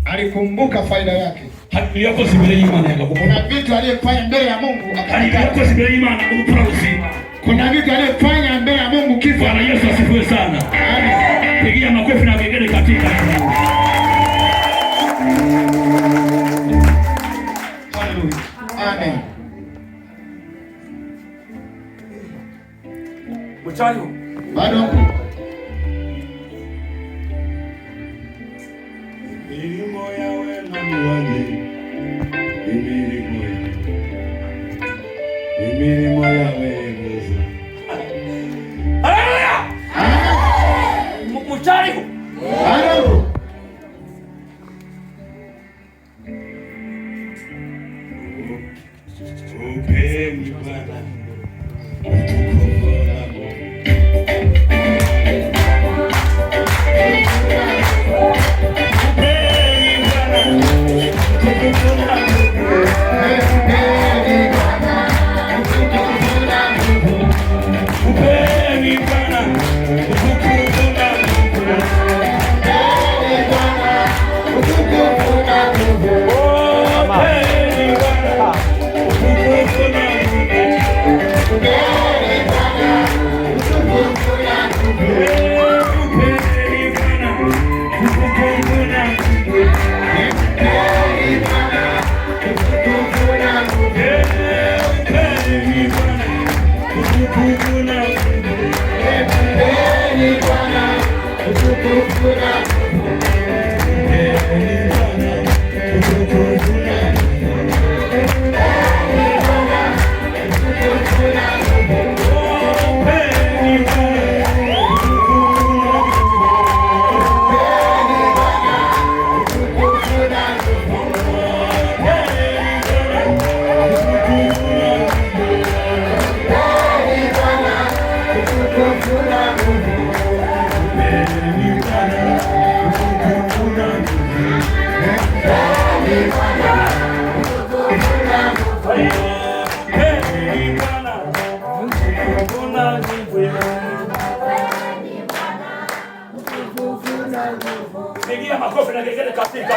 Speaker 1: Alikumbuka faida yake.
Speaker 2: Aliyakoze imbere y'Imana yagakupa.
Speaker 1: Kuna vitu aliyofanya mbele ya Mungu
Speaker 2: aliyakoze imbere y'Imana urupfu ruzima.
Speaker 1: Kuna vitu aliyofanya mbele ya Mungu kifo.
Speaker 2: Bwana Yesu asifiwe sana. Amen. Pigia makofi na vigele katika.
Speaker 1: Haleluya. Amen.
Speaker 2: Mchayo.
Speaker 1: Bado.
Speaker 2: Milimo yawe na miwani. Milimo yawe Musa. Haleluya. Mchayo.
Speaker 1: Bado.
Speaker 2: Upeni Bwana. Pigia makofi na gegele katika.